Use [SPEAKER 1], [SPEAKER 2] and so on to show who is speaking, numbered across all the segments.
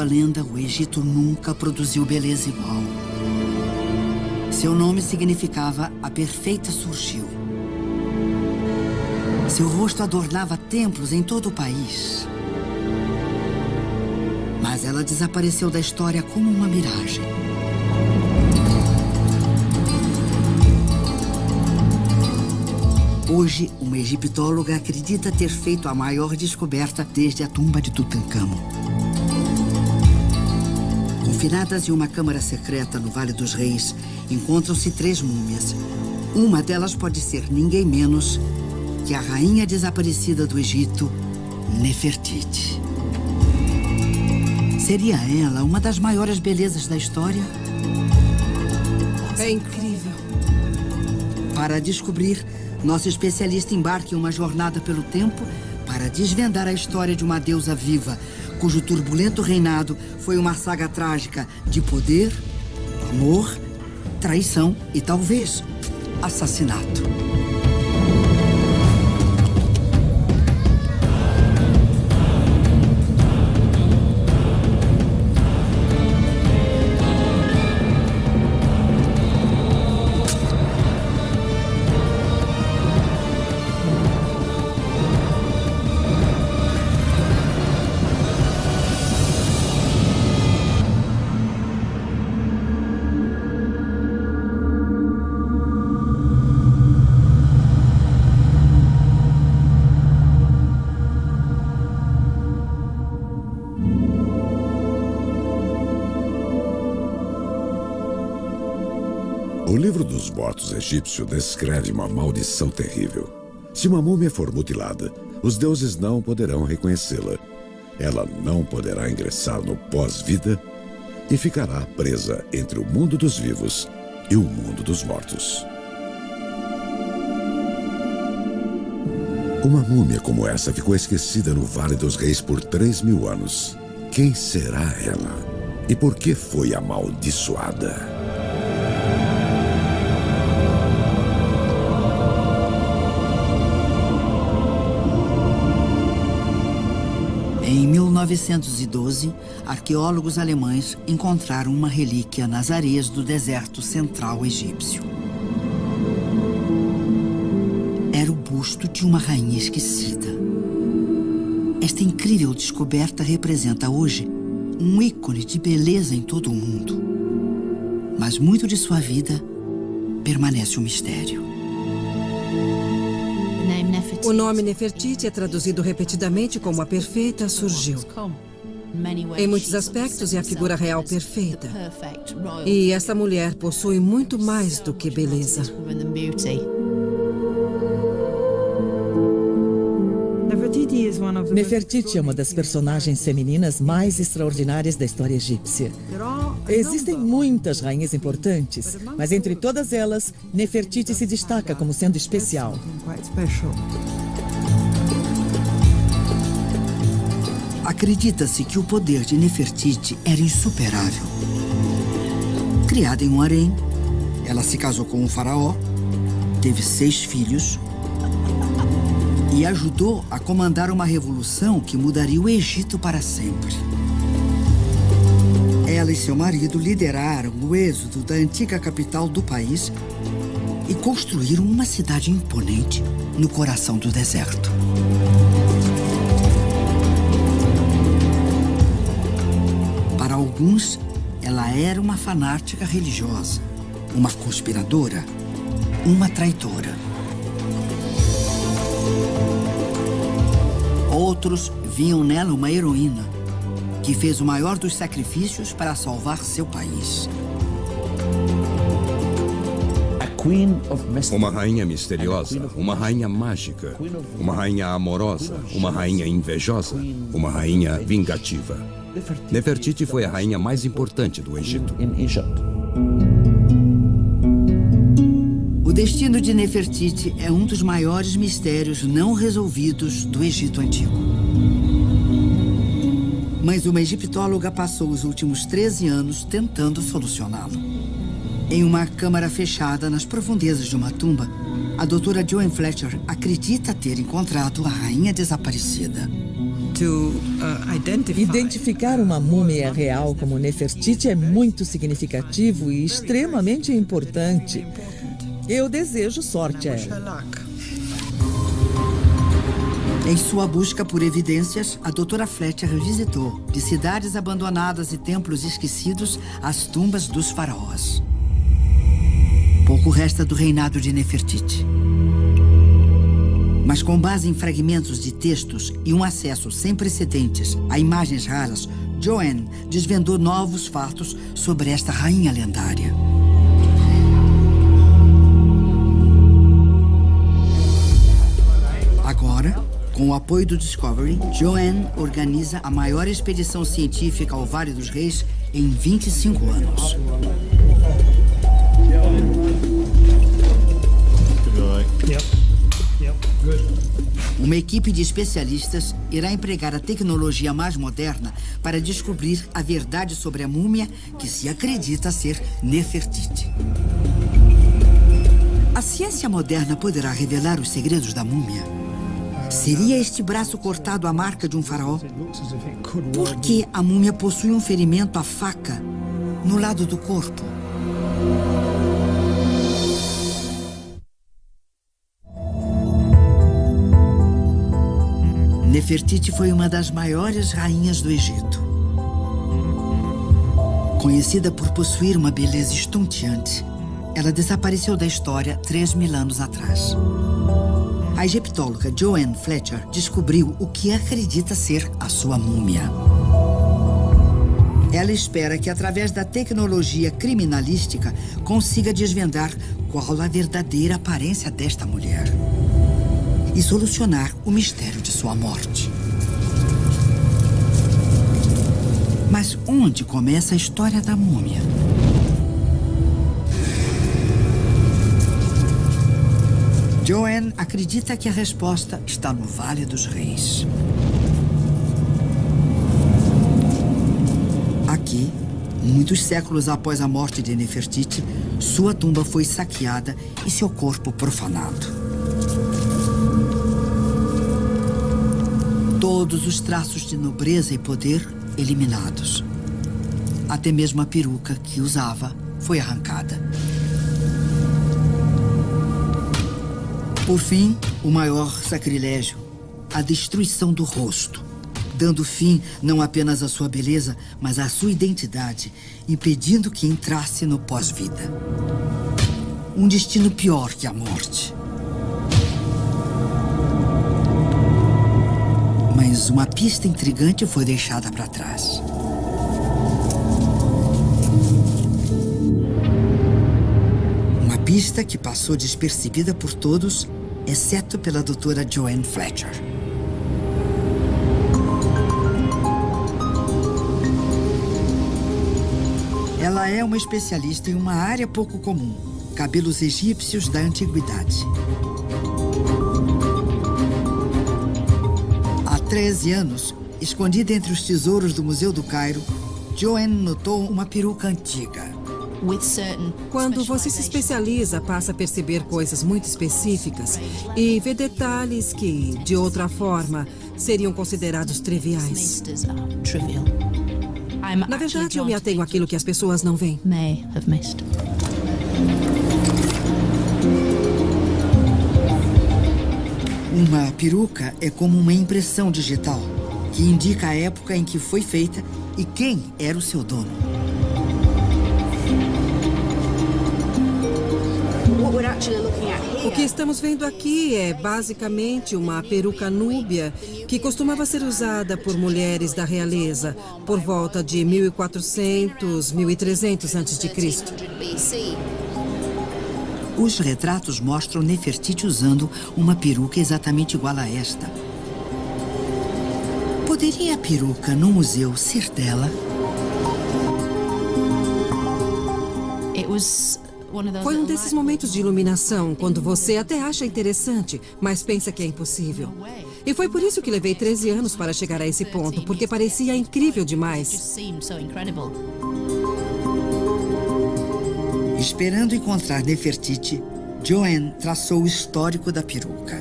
[SPEAKER 1] a lenda, o Egito nunca produziu beleza igual. Seu nome significava a perfeita surgiu. Seu rosto adornava templos em todo o país. Mas ela desapareceu da história como uma miragem. Hoje, uma egiptóloga acredita ter feito a maior descoberta desde a tumba de Tutancâmon. Confinadas em uma câmara secreta no Vale dos Reis, encontram-se 3 múmias. Uma delas pode ser ninguém menos que a rainha desaparecida do Egito, Nefertiti. Seria ela uma das maiores belezas da história?
[SPEAKER 2] É incrível.
[SPEAKER 1] Para descobrir, nosso especialista embarca em uma jornada pelo tempo para desvendar a história de uma deusa viva, cujo turbulento reinado foi uma saga trágica de poder, amor, traição e talvez assassinato.
[SPEAKER 3] O livro dos mortos egípcio descreve uma maldição terrível. Se uma múmia for mutilada, os deuses não poderão reconhecê-la. Ela não poderá ingressar no pós-vida e ficará presa entre o mundo dos vivos e o mundo dos mortos. Uma múmia como essa ficou esquecida no Vale dos Reis por 3.000 anos. Quem será ela? E por que foi amaldiçoada?
[SPEAKER 1] Em 1912, arqueólogos alemães encontraram uma relíquia nas areias do deserto central egípcio. Era o busto de uma rainha esquecida. Esta incrível descoberta representa hoje um ícone de beleza em todo o mundo. Mas muito de sua vida permanece um mistério.
[SPEAKER 2] O nome Nefertiti é traduzido repetidamente como a perfeita surgiu. Em muitos aspectos é a figura real perfeita. E essa mulher possui muito mais do que beleza.
[SPEAKER 4] Nefertiti é uma das personagens femininas mais extraordinárias da história egípcia. Existem muitas rainhas importantes, mas entre todas elas, Nefertiti se destaca como sendo especial.
[SPEAKER 1] Acredita-se que o poder de Nefertiti era insuperável. Criada em um harém, ela se casou com um faraó, teve 6 filhos e ajudou a comandar uma revolução que mudaria o Egito para sempre. Ela e seu marido lideraram o êxodo da antiga capital do país e construíram uma cidade imponente no coração do deserto. Para alguns, ela era uma fanática religiosa, uma conspiradora, uma traitora. Outros viam nela uma heroína que fez o maior dos sacrifícios para salvar seu país.
[SPEAKER 5] Uma rainha misteriosa, uma rainha mágica, uma rainha amorosa, uma rainha invejosa, uma rainha vingativa. Nefertiti foi a rainha mais importante do Egito.
[SPEAKER 1] O destino de Nefertiti é um dos maiores mistérios não resolvidos do Egito Antigo. Mas uma egiptóloga passou os últimos 13 anos tentando solucioná-lo. Em uma câmara fechada nas profundezas de uma tumba, a doutora Joan Fletcher acredita ter encontrado a rainha desaparecida.
[SPEAKER 4] Identificar uma múmia real como Nefertiti é muito significativo e extremamente importante. Eu desejo sorte a ela.
[SPEAKER 1] Em sua busca por evidências, a doutora Fletcher visitou, de cidades abandonadas e templos esquecidos, as tumbas dos faraós. Pouco resta do reinado de Nefertiti. Mas com base em fragmentos de textos e um acesso sem precedentes a imagens raras, Joanne desvendou novos fatos sobre esta rainha lendária. Agora, com o apoio do Discovery, Joanne organiza a maior expedição científica ao Vale dos Reis em 25 anos. Uma equipe de especialistas irá empregar a tecnologia mais moderna para descobrir a verdade sobre a múmia que se acredita ser Nefertiti. A ciência moderna poderá revelar os segredos da múmia? Seria este braço cortado a marca de um faraó? Por que a múmia possui um ferimento à faca no lado do corpo? Nefertiti foi uma das maiores rainhas do Egito. Conhecida por possuir uma beleza estonteante, ela desapareceu da história 3.000 anos atrás. A egiptóloga Joanne Fletcher descobriu o que acredita ser a sua múmia. Ela espera que, através da tecnologia criminalística, consiga desvendar qual a verdadeira aparência desta mulher e solucionar o mistério de sua morte. Mas onde começa a história da múmia? Joanne acredita que a resposta está no Vale dos Reis. Aqui, muitos séculos após a morte de Nefertiti, sua tumba foi saqueada e seu corpo profanado. Todos os traços de nobreza e poder eliminados. Até mesmo a peruca que usava foi arrancada. Por fim, o maior sacrilégio, a destruição do rosto, dando fim não apenas à sua beleza, mas à sua identidade, impedindo que entrasse no pós-vida. Um destino pior que a morte. Mas uma pista intrigante foi deixada para trás. Uma pista que passou despercebida por todos, exceto pela doutora Joanne Fletcher. Ela é uma especialista em uma área pouco comum: cabelos egípcios da antiguidade. Há 13 anos, escondida entre os tesouros do Museu do Cairo, Joanne notou uma peruca antiga.
[SPEAKER 2] Quando você se especializa, passa a perceber coisas muito específicas e vê detalhes que, de outra forma, seriam considerados triviais. Na verdade, eu me atenho àquilo que as pessoas não veem.
[SPEAKER 1] Uma peruca é como uma impressão digital que indica a época em que foi feita e quem era o seu dono.
[SPEAKER 2] O que estamos vendo aqui é basicamente uma peruca núbia que costumava ser usada por mulheres da realeza por volta de 1400, 1300 a.C.
[SPEAKER 1] Os retratos mostram Nefertiti usando uma peruca exatamente igual a esta. Poderia a peruca no museu ser dela?
[SPEAKER 2] Foi um desses momentos de iluminação, quando você até acha interessante, mas pensa que é impossível. E foi por isso que levei 13 anos para chegar a esse ponto, porque parecia incrível demais.
[SPEAKER 1] Esperando encontrar Nefertiti, Joanne traçou o histórico da peruca.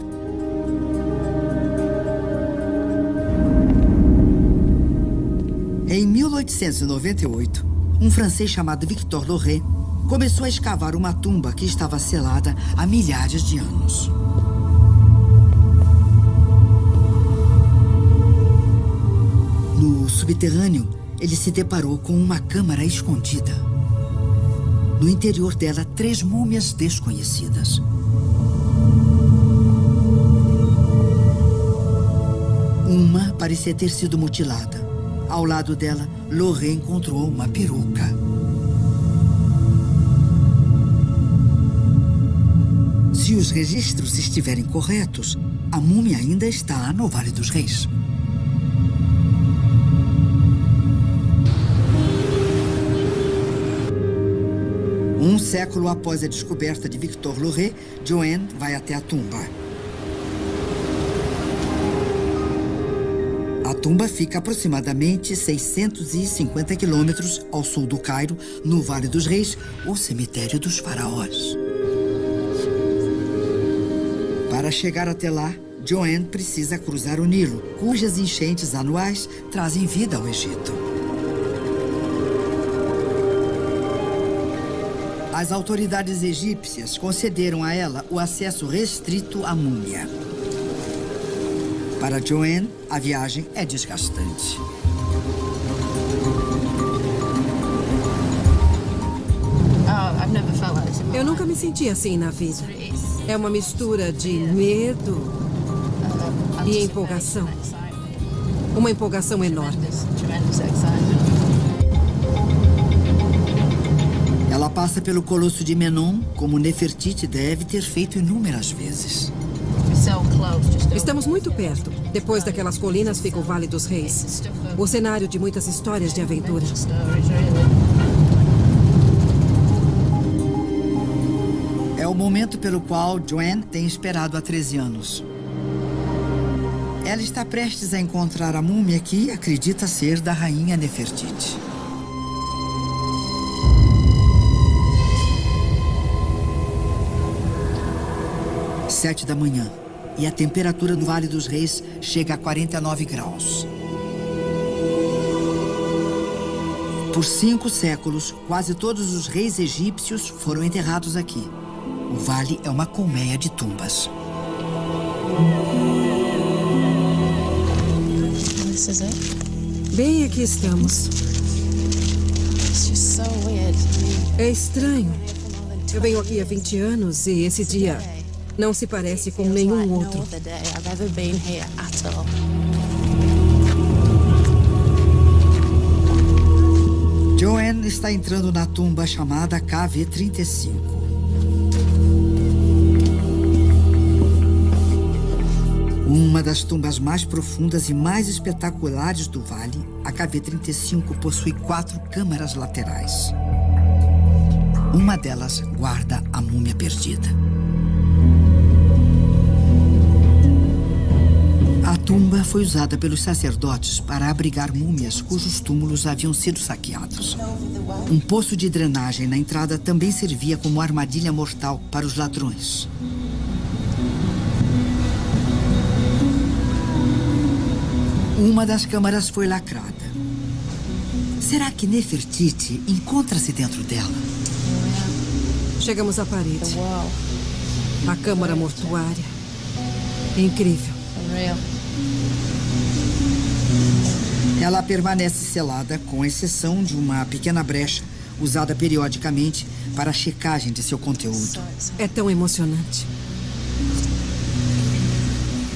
[SPEAKER 1] Em 1898, um francês chamado Victor Loret começou a escavar uma tumba que estava selada há milhares de anos. No subterrâneo, ele se deparou com uma câmara escondida. No interior dela, 3 múmias desconhecidas. Uma parecia ter sido mutilada. Ao lado dela, Loret encontrou uma peruca. Se os registros estiverem corretos, a múmia ainda está no Vale dos Reis. Um século após a descoberta de Victor Loret, Joanne vai até a tumba. A tumba fica aproximadamente 650 quilômetros ao sul do Cairo, no Vale dos Reis, o cemitério dos faraós. Para chegar até lá, Joanne precisa cruzar o Nilo, cujas enchentes anuais trazem vida ao Egito. As autoridades egípcias concederam a ela o acesso restrito à múmia. Para Joanne, a viagem é desgastante.
[SPEAKER 2] Eu nunca me senti assim na vida. É uma mistura de medo e empolgação. Uma empolgação enorme.
[SPEAKER 1] Ela passa pelo Colosso de Menon, como Nefertiti deve ter feito inúmeras vezes.
[SPEAKER 2] Estamos muito perto. Depois daquelas colinas fica o Vale dos Reis. O cenário de muitas histórias de aventura.
[SPEAKER 1] É o momento pelo qual Joanne tem esperado há 13 anos. Ela está prestes a encontrar a múmia que acredita ser da rainha Nefertiti. Sete da manhã. E a temperatura no Vale dos Reis chega a 49 graus. Por 5 séculos, quase todos os reis egípcios foram enterrados aqui. O vale é uma colmeia de tumbas.
[SPEAKER 2] Bem, aqui estamos. É estranho. Eu venho aqui há 20 anos e esse dia não se parece com nenhum outro.
[SPEAKER 1] Joanne está entrando na tumba chamada KV35. Uma das tumbas mais profundas e mais espetaculares do vale, a KV35 possui 4 câmaras laterais. Uma delas guarda a múmia perdida. A tumba foi usada pelos sacerdotes para abrigar múmias cujos túmulos haviam sido saqueados. Um poço de drenagem na entrada também servia como armadilha mortal para os ladrões. Uma das câmaras foi lacrada. Será que Nefertiti encontra-se dentro dela?
[SPEAKER 2] Chegamos à parede. A câmara mortuária. Incrível.
[SPEAKER 1] Ela permanece selada, com exceção de uma pequena brecha usada periodicamente para a checagem de seu conteúdo.
[SPEAKER 2] É tão emocionante.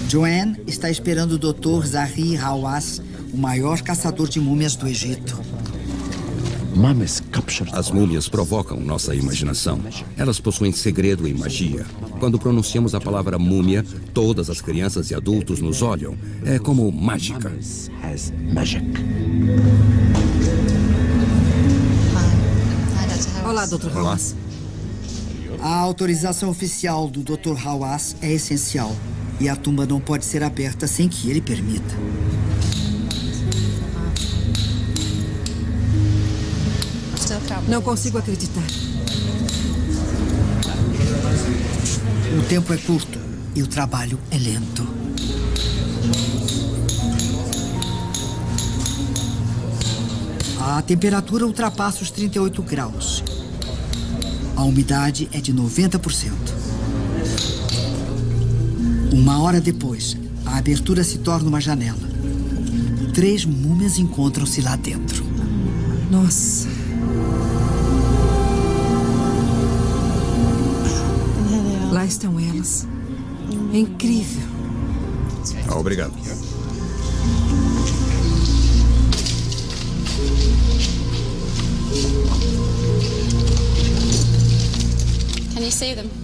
[SPEAKER 1] Joanne está esperando o Dr. Zahi Hawass, o maior caçador de múmias do Egito.
[SPEAKER 5] As múmias provocam nossa imaginação. Elas possuem segredo e magia. Quando pronunciamos a palavra múmia, todas as crianças e adultos nos olham. É como mágica.
[SPEAKER 2] Olá, Dr. Hawass.
[SPEAKER 1] A autorização oficial do Dr. Hawass é essencial. E a tumba não pode ser aberta sem que ele permita.
[SPEAKER 2] Não consigo acreditar.
[SPEAKER 1] O tempo é curto e o trabalho é lento. A temperatura ultrapassa os 38 graus. A umidade é de 90%. Uma hora depois, a abertura se torna uma janela. 3 múmias encontram-se lá dentro.
[SPEAKER 2] Nossa. Lá estão elas. É incrível.
[SPEAKER 5] Obrigado.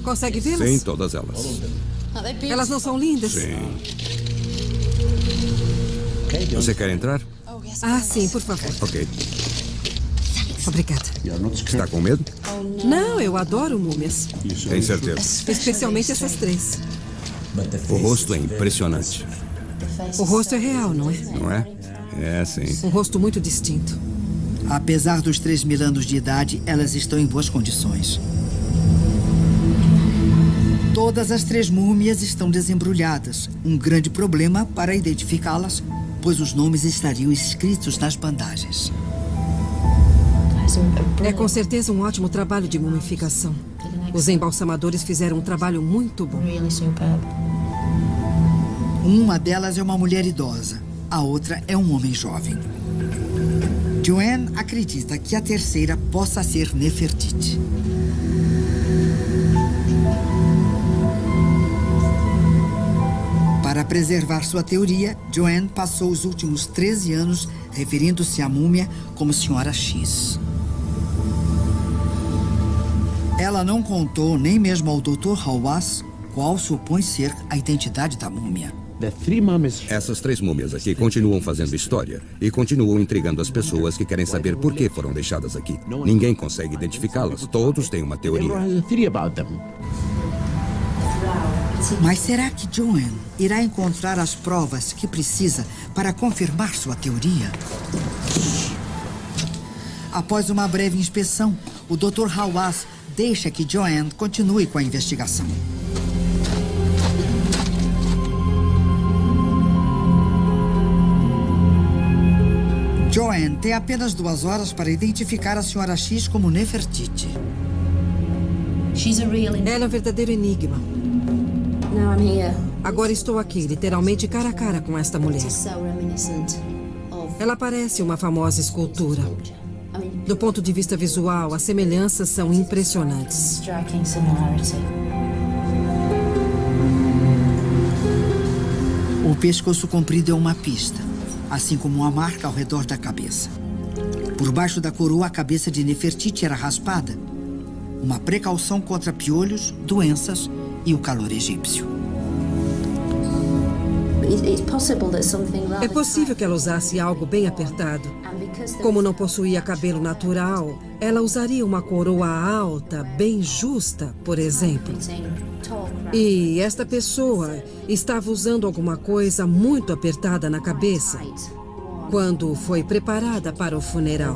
[SPEAKER 2] Consegue vê-las?
[SPEAKER 5] Sim, todas elas.
[SPEAKER 2] Elas não são lindas?
[SPEAKER 5] Sim. Você quer entrar?
[SPEAKER 2] Ah, sim, por favor.
[SPEAKER 5] Ok.
[SPEAKER 2] Obrigada.
[SPEAKER 5] Está com medo?
[SPEAKER 2] Não, eu adoro múmias.
[SPEAKER 5] Tem certeza?
[SPEAKER 2] Especialmente essas 3.
[SPEAKER 5] O rosto é impressionante.
[SPEAKER 2] O rosto é real, não é?
[SPEAKER 5] Não é? É, sim.
[SPEAKER 2] Um rosto muito distinto.
[SPEAKER 1] Apesar dos 3.000 anos de idade, elas estão em boas condições. Todas as 3 múmias estão desembrulhadas. Um grande problema para identificá-las, pois os nomes estariam escritos nas bandagens.
[SPEAKER 2] É com certeza um ótimo trabalho de mumificação. Os embalsamadores fizeram um trabalho muito bom.
[SPEAKER 1] Uma delas é uma mulher idosa, a outra é um homem jovem. Joanne acredita que a terceira possa ser Nefertiti. Para preservar sua teoria, Joanne passou os últimos 13 anos referindo-se à múmia como Senhora X. Ela não contou nem mesmo ao Dr. Hawass qual supõe ser a identidade da múmia.
[SPEAKER 5] Essas 3 múmias aqui continuam fazendo história e continuam intrigando as pessoas que querem saber por que foram deixadas aqui. Ninguém consegue identificá-las. Todos têm uma teoria.
[SPEAKER 1] Mas será que Joanne irá encontrar as provas que precisa para confirmar sua teoria? Após uma breve inspeção, o Dr. Hawass deixa que Joanne continue com a investigação. Joanne tem apenas 2 horas para identificar a Senhora X como Nefertiti.
[SPEAKER 2] Ela é um verdadeiro enigma. Agora estou aqui, literalmente cara a cara com esta mulher. Ela parece uma famosa escultura. Do ponto de vista visual, as semelhanças são impressionantes.
[SPEAKER 1] O pescoço comprido é uma pista, assim como uma marca ao redor da cabeça. Por baixo da coroa, a cabeça de Nefertiti era raspada. Uma precaução contra piolhos, doenças e o calor egípcio.
[SPEAKER 2] É possível que ela usasse algo bem apertado. Como não possuía cabelo natural, ela usaria uma coroa alta, bem justa, por exemplo. E esta pessoa estava usando alguma coisa muito apertada na cabeça quando foi preparada para o funeral.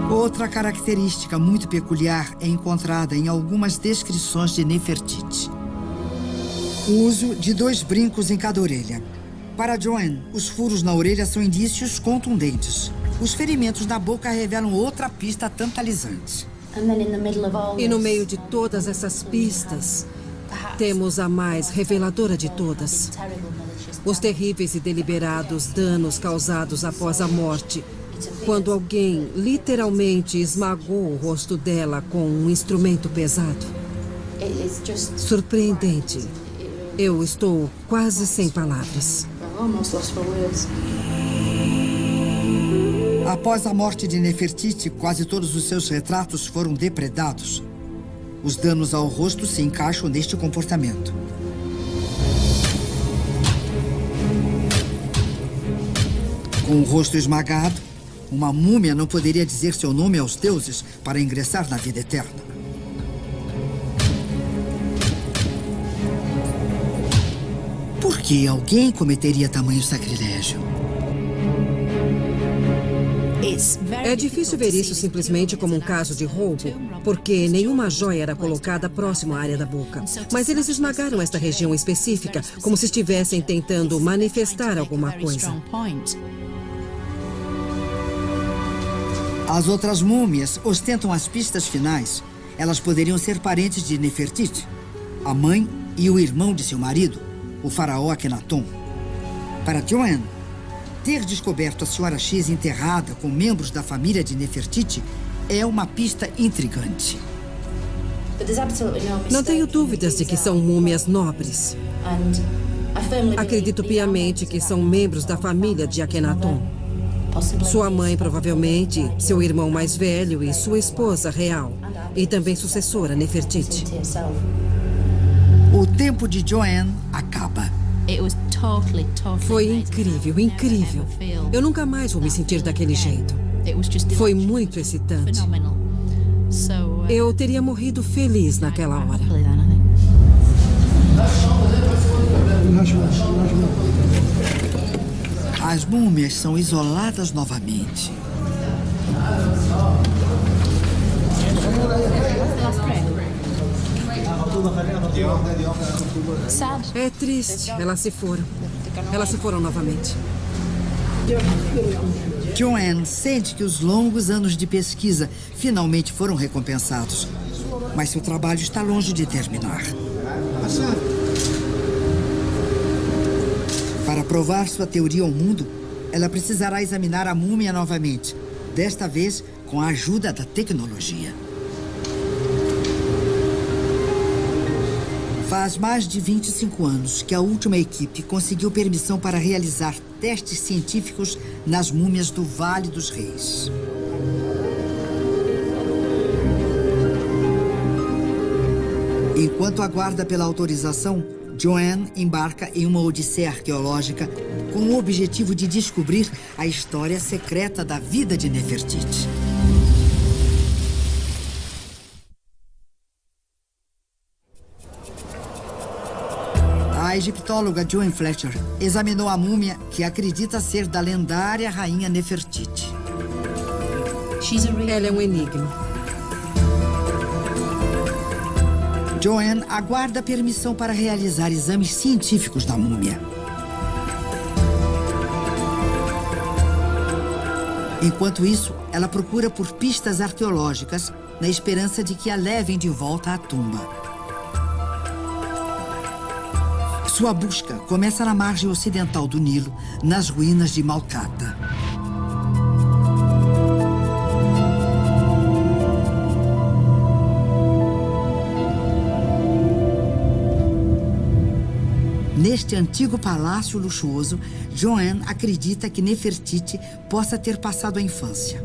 [SPEAKER 1] Outra característica muito peculiar é encontrada em algumas descrições de Nefertiti. O uso de 2 brincos em cada orelha. Para Joanne, os furos na orelha são indícios contundentes. Os ferimentos na boca revelam outra pista tantalizante.
[SPEAKER 2] E no meio de todas essas pistas, temos a mais reveladora de todas. Os terríveis e deliberados danos causados após a morte, quando alguém literalmente esmagou o rosto dela com um instrumento pesado. Surpreendente. Eu estou quase sem palavras.
[SPEAKER 1] Após a morte de Nefertiti, quase todos os seus retratos foram depredados. Os danos ao rosto se encaixam neste comportamento. Com o rosto esmagado, uma múmia não poderia dizer seu nome aos deuses para ingressar na vida eterna. Por que alguém cometeria tamanho sacrilégio?
[SPEAKER 2] É difícil ver isso simplesmente como um caso de roubo, porque nenhuma joia era colocada próximo à área da boca. Mas eles esmagaram esta região específica, como se estivessem tentando manifestar alguma coisa.
[SPEAKER 1] As outras múmias ostentam as pistas finais. Elas poderiam ser parentes de Nefertiti, a mãe e o irmão de seu marido, o faraó Akhenaton. Para Joanne, ter descoberto a Senhora X enterrada com membros da família de Nefertiti é uma pista intrigante.
[SPEAKER 2] Não tenho dúvidas de que são múmias nobres. Acredito piamente que são membros da família de Akhenaton. Sua mãe, provavelmente, seu irmão mais velho e sua esposa real. E também sucessora, Nefertiti.
[SPEAKER 1] O tempo de Joanne acaba.
[SPEAKER 2] Foi incrível, incrível. Eu nunca mais vou me sentir daquele jeito. Foi muito excitante. Eu teria morrido feliz naquela hora.
[SPEAKER 1] As múmias são isoladas novamente.
[SPEAKER 2] É triste. Elas se foram. Elas se foram novamente.
[SPEAKER 1] Joanne sente que os longos anos de pesquisa finalmente foram recompensados. Mas seu trabalho está longe de terminar. Para provar sua teoria ao mundo, ela precisará examinar a múmia novamente. Desta vez, com a ajuda da tecnologia. Faz mais de 25 anos que a última equipe conseguiu permissão para realizar testes científicos nas múmias do Vale dos Reis. Enquanto aguarda pela autorização, Joanne embarca em uma odisseia arqueológica com o objetivo de descobrir a história secreta da vida de Nefertiti. A egiptóloga Joan Fletcher examinou a múmia que acredita ser da lendária rainha Nefertiti.
[SPEAKER 2] Ela é um enigma.
[SPEAKER 1] Joanne aguarda permissão para realizar exames científicos da múmia. Enquanto isso, ela procura por pistas arqueológicas na esperança de que a levem de volta à tumba. Sua busca começa na margem ocidental do Nilo, nas ruínas de Malkata. Neste antigo palácio luxuoso, Joanne acredita que Nefertiti possa ter passado a infância.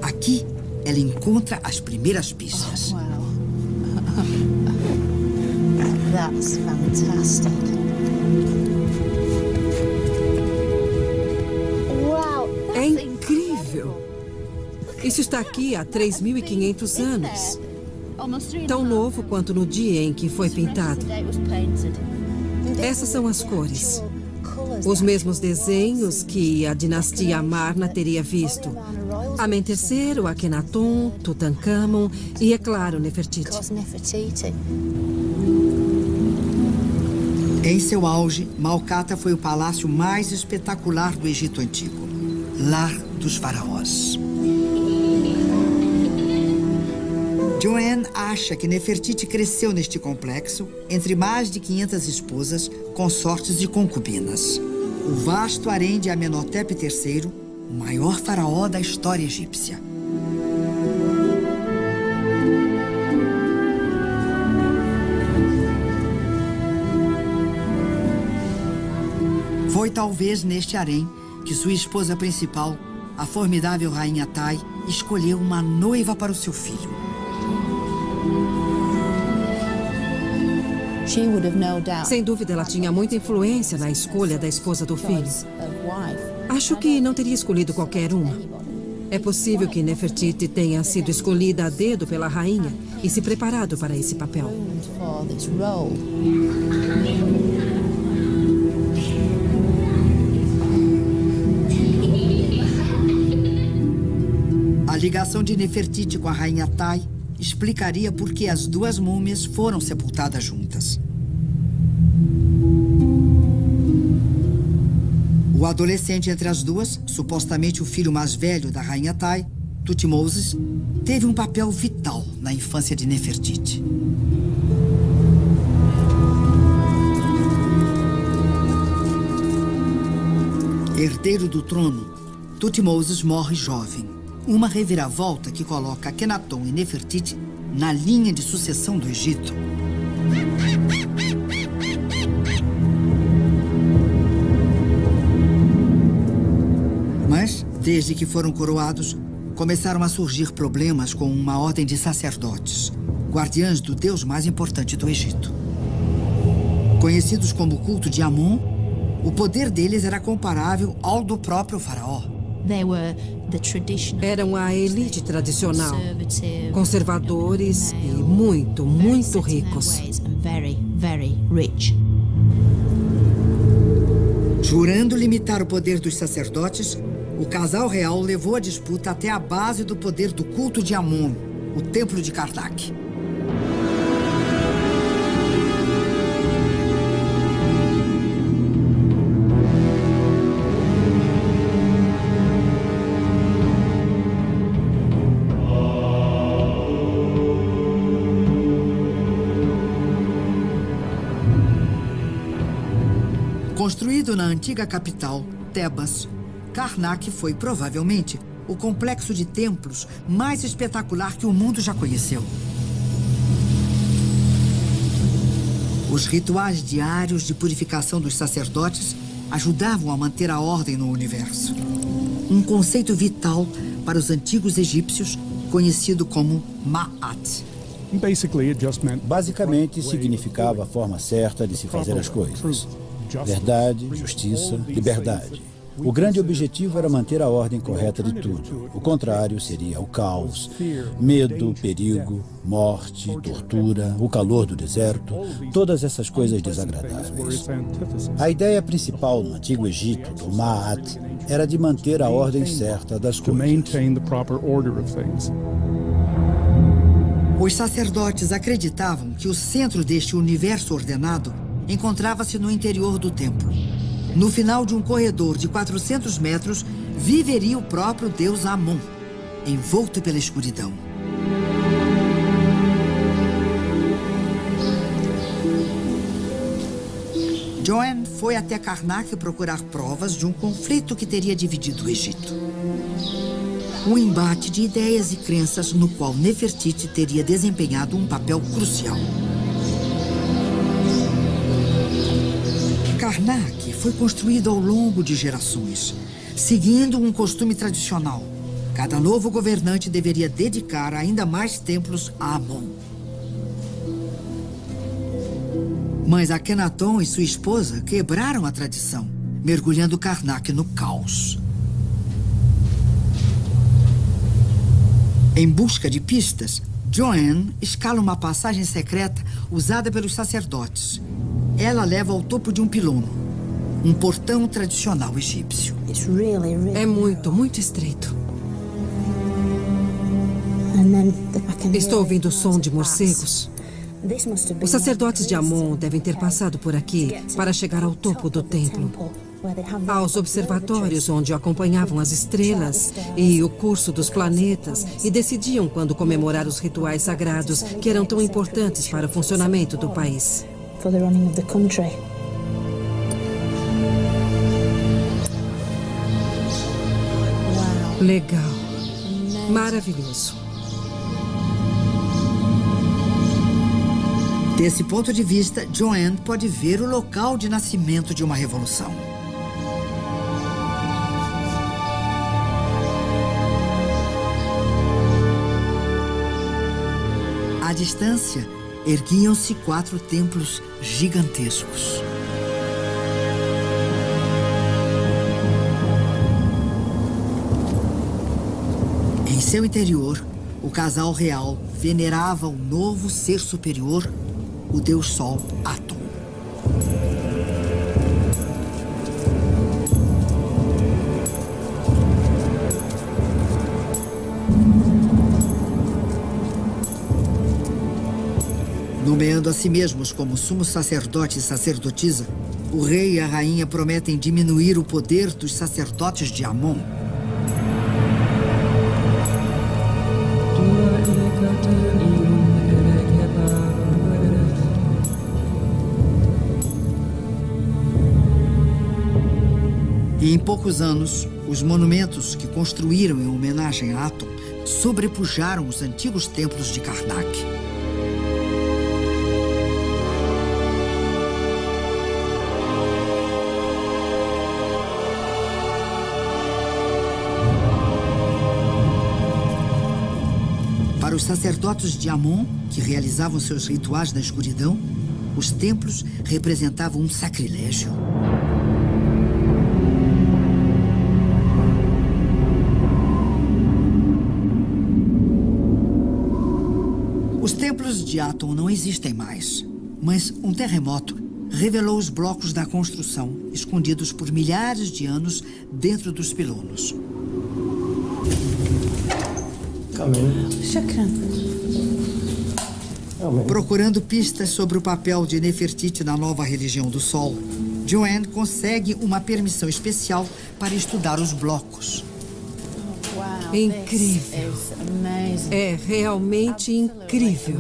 [SPEAKER 1] Aqui, ela encontra as primeiras pistas.
[SPEAKER 6] That's fantastic. Wow,
[SPEAKER 2] É incrível. Isso está aqui há 3.500 anos. Tão novo quanto no dia em que foi pintado. Essas são as cores. Os mesmos desenhos que a dinastia Amarna teria visto. Amenhotep III, Akhenaton, Tutankhamon e, é claro, Nefertiti.
[SPEAKER 1] Em seu auge, Malkata foi o palácio mais espetacular do Egito Antigo. Lar dos faraós. Joanne acha que Nefertiti cresceu neste complexo, entre mais de 500 esposas, consortes e concubinas. O vasto harém de Amenhotep III, o maior faraó da história egípcia. Foi talvez neste harém que sua esposa principal, a formidável rainha Tai, escolheu uma noiva para o seu filho.
[SPEAKER 2] Sem dúvida, ela tinha muita influência na escolha da esposa do filho. Acho que não teria escolhido qualquer uma. É possível que Nefertiti tenha sido escolhida a dedo pela rainha e se preparado para esse papel.
[SPEAKER 1] ligação de Nefertiti com a rainha Tai explicaria por que as duas múmias foram sepultadas juntas. O adolescente entre as duas, supostamente o filho mais velho da rainha Tai, Thutmose, teve um papel vital na infância de Nefertiti. Herdeiro do trono, Thutmose morre jovem. Uma reviravolta que coloca Akhenaton e Nefertiti na linha de sucessão do Egito. Mas, desde que foram coroados, começaram a surgir problemas com uma ordem de sacerdotes, guardiães do deus mais importante do Egito. Conhecidos como o culto de Amon, o poder deles era comparável ao do próprio faraó.
[SPEAKER 2] Eram a elite tradicional, conservadores e muito, muito ricos.
[SPEAKER 1] Jurando limitar o poder dos sacerdotes, o casal real levou a disputa até a base do poder do culto de Amon, o templo de Karnak. Construído na antiga capital, Tebas, Karnak foi, provavelmente, o complexo de templos mais espetacular que o mundo já conheceu. Os rituais diários de purificação dos sacerdotes ajudavam a manter a ordem no universo. Um conceito vital para os antigos egípcios, conhecido como Ma'at.
[SPEAKER 7] Basicamente, significava a forma certa de se fazer as coisas. Verdade, justiça, liberdade. O grande objetivo era manter a ordem correta de tudo. O contrário seria o caos, medo, perigo, morte, tortura, o calor do deserto, todas essas coisas desagradáveis. A ideia principal no Antigo Egito, do Ma'at, era de manter a ordem certa das coisas.
[SPEAKER 1] Os sacerdotes acreditavam que o centro deste universo ordenado encontrava-se no interior do templo. No final de um corredor de 400 metros, viveria o próprio deus Amon, envolto pela escuridão. Joanne foi até Karnak procurar provas de um conflito que teria dividido o Egito. Um embate de ideias e crenças no qual Nefertiti teria desempenhado um papel crucial. Karnak foi construído ao longo de gerações, seguindo um costume tradicional. Cada novo governante deveria dedicar ainda mais templos a Amon. Mas Akhenaton e sua esposa quebraram a tradição, mergulhando Karnak no caos. Em busca de pistas, Joanne escala uma passagem secreta usada pelos sacerdotes. Ela leva ao topo de um pilono, um portão tradicional egípcio.
[SPEAKER 2] É muito, muito estreito. Estou ouvindo o som de morcegos. Os sacerdotes de Amon devem ter passado por aqui para chegar ao topo do templo. Aos observatórios onde acompanhavam as estrelas e o curso dos planetas e decidiam quando comemorar os rituais sagrados que eram tão importantes para o funcionamento do país. Legal. Maravilhoso.
[SPEAKER 1] Desse ponto de vista, Joanne pode ver o local de nascimento de uma revolução. À distância, erguiam-se 4 templos gigantescos. Em seu interior, o casal real venerava o novo ser superior, o deus Sol Atum. Nomeando a si mesmos como sumo sacerdote e sacerdotisa, o rei e a rainha prometem diminuir o poder dos sacerdotes de Amon. E em poucos anos, os monumentos que construíram em homenagem a Atum sobrepujaram os antigos templos de Karnak. Para os sacerdotes de Amon, que realizavam seus rituais na escuridão, os templos representavam um sacrilégio. Os templos de Atum não existem mais, mas um terremoto revelou os blocos da construção, escondidos por milhares de anos dentro dos pilonos. Procurando pistas sobre o papel de Nefertiti na nova religião do Sol, Joanne consegue uma permissão especial para estudar os blocos.
[SPEAKER 2] Incrível. É realmente incrível.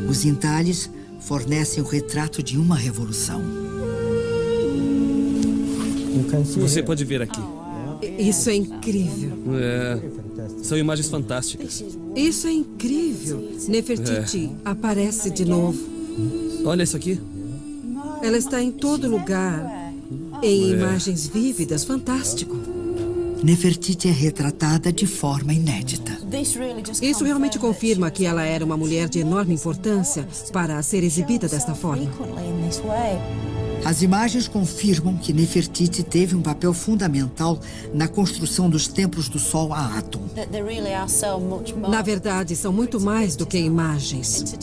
[SPEAKER 1] Os entalhes fornecem o retrato de uma revolução.
[SPEAKER 8] Você pode ver aqui.
[SPEAKER 2] Isso é incrível.
[SPEAKER 8] São imagens fantásticas.
[SPEAKER 2] Isso é incrível. Nefertiti aparece de novo.
[SPEAKER 8] Olha isso aqui.
[SPEAKER 2] Ela está em todo lugar. Em imagens vívidas, fantástico.
[SPEAKER 1] Nefertiti é retratada de forma inédita.
[SPEAKER 2] Isso realmente confirma que ela era uma mulher de enorme importância para ser exibida desta forma.
[SPEAKER 1] As imagens confirmam que Nefertiti teve um papel fundamental na construção dos templos do Sol a Atum.
[SPEAKER 2] Na verdade, são muito mais do que imagens.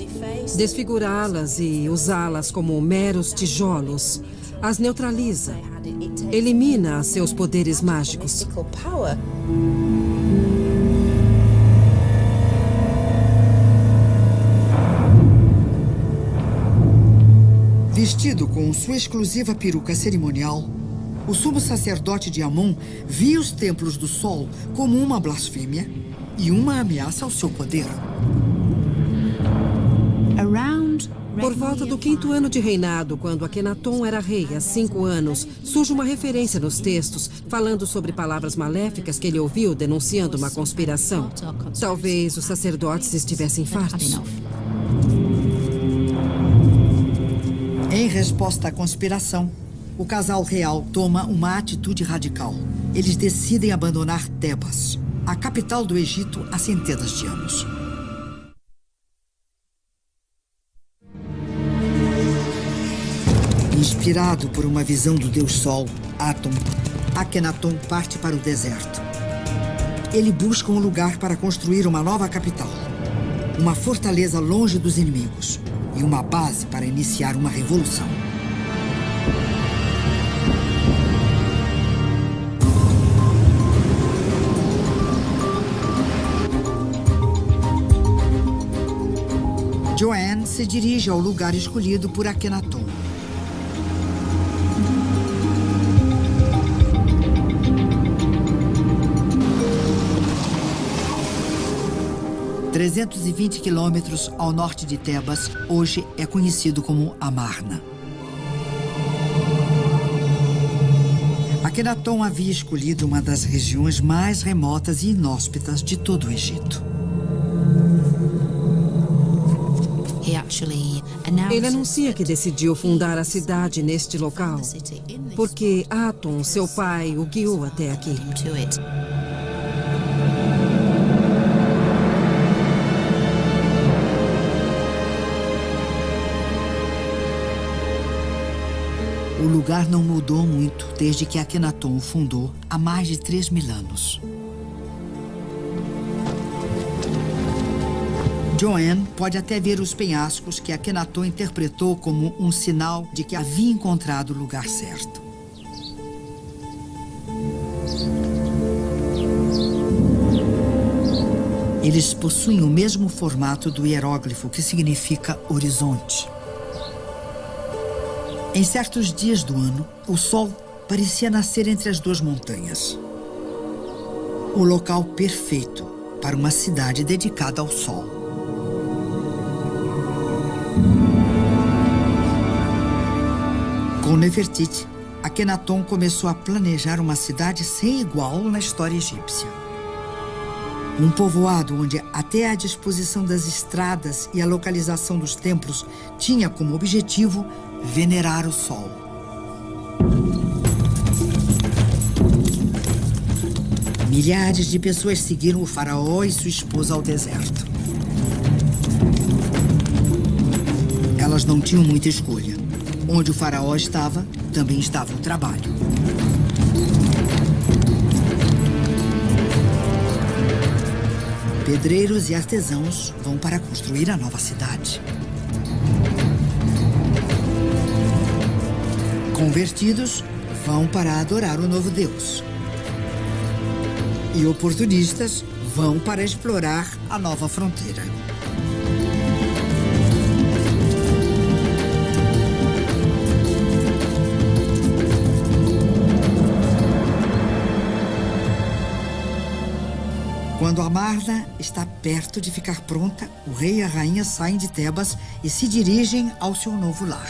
[SPEAKER 2] Desfigurá-las e usá-las como meros tijolos as neutraliza, elimina seus poderes mágicos.
[SPEAKER 1] Vestido com sua exclusiva peruca cerimonial, o sumo sacerdote de Amon via os templos do Sol como uma blasfêmia e uma ameaça ao seu poder.
[SPEAKER 2] Por volta do 5º ano de reinado, quando Akhenaton era rei há 5 anos, surge uma referência nos textos falando sobre palavras maléficas que ele ouviu denunciando uma conspiração. Talvez os sacerdotes estivessem fartos.
[SPEAKER 1] Em resposta à conspiração, o casal real toma uma atitude radical. Eles decidem abandonar Tebas, a capital do Egito, há centenas de anos. Inspirado por uma visão do Deus Sol, Atum, Akhenaton parte para o deserto. Ele busca um lugar para construir uma nova capital, uma fortaleza longe dos inimigos e uma base para iniciar uma revolução. Joanne se dirige ao lugar escolhido por Akhenaton. ...320 quilômetros ao norte de Tebas, hoje é conhecido como Amarna. Akhenaton havia escolhido uma das regiões mais remotas e inóspitas de todo o Egito.
[SPEAKER 2] Ele anuncia que decidiu fundar a cidade neste local, porque Atum, seu pai, o guiou até aqui.
[SPEAKER 1] O lugar não mudou muito desde que Akhenaton o fundou há mais de 3.000 anos. Joanne pode até ver os penhascos que Akhenaton interpretou como um sinal de que havia encontrado o lugar certo. Eles possuem o mesmo formato do hieróglifo, que significa horizonte. Em certos dias do ano, o sol parecia nascer entre as duas montanhas. O local perfeito para uma cidade dedicada ao sol. Com Nefertiti, Akhenaton começou a planejar uma cidade sem igual na história egípcia. Um povoado onde até a disposição das estradas e a localização dos templos tinha como objetivo venerar o sol. Milhares de pessoas seguiram o faraó e sua esposa ao deserto. Elas não tinham muita escolha. Onde o faraó estava, também estava o trabalho. Pedreiros e artesãos vão para construir a nova cidade. Convertidos vão para adorar o novo Deus. E oportunistas vão para explorar a nova fronteira. Quando Amarna está perto de ficar pronta, o rei e a rainha saem de Tebas e se dirigem ao seu novo lar.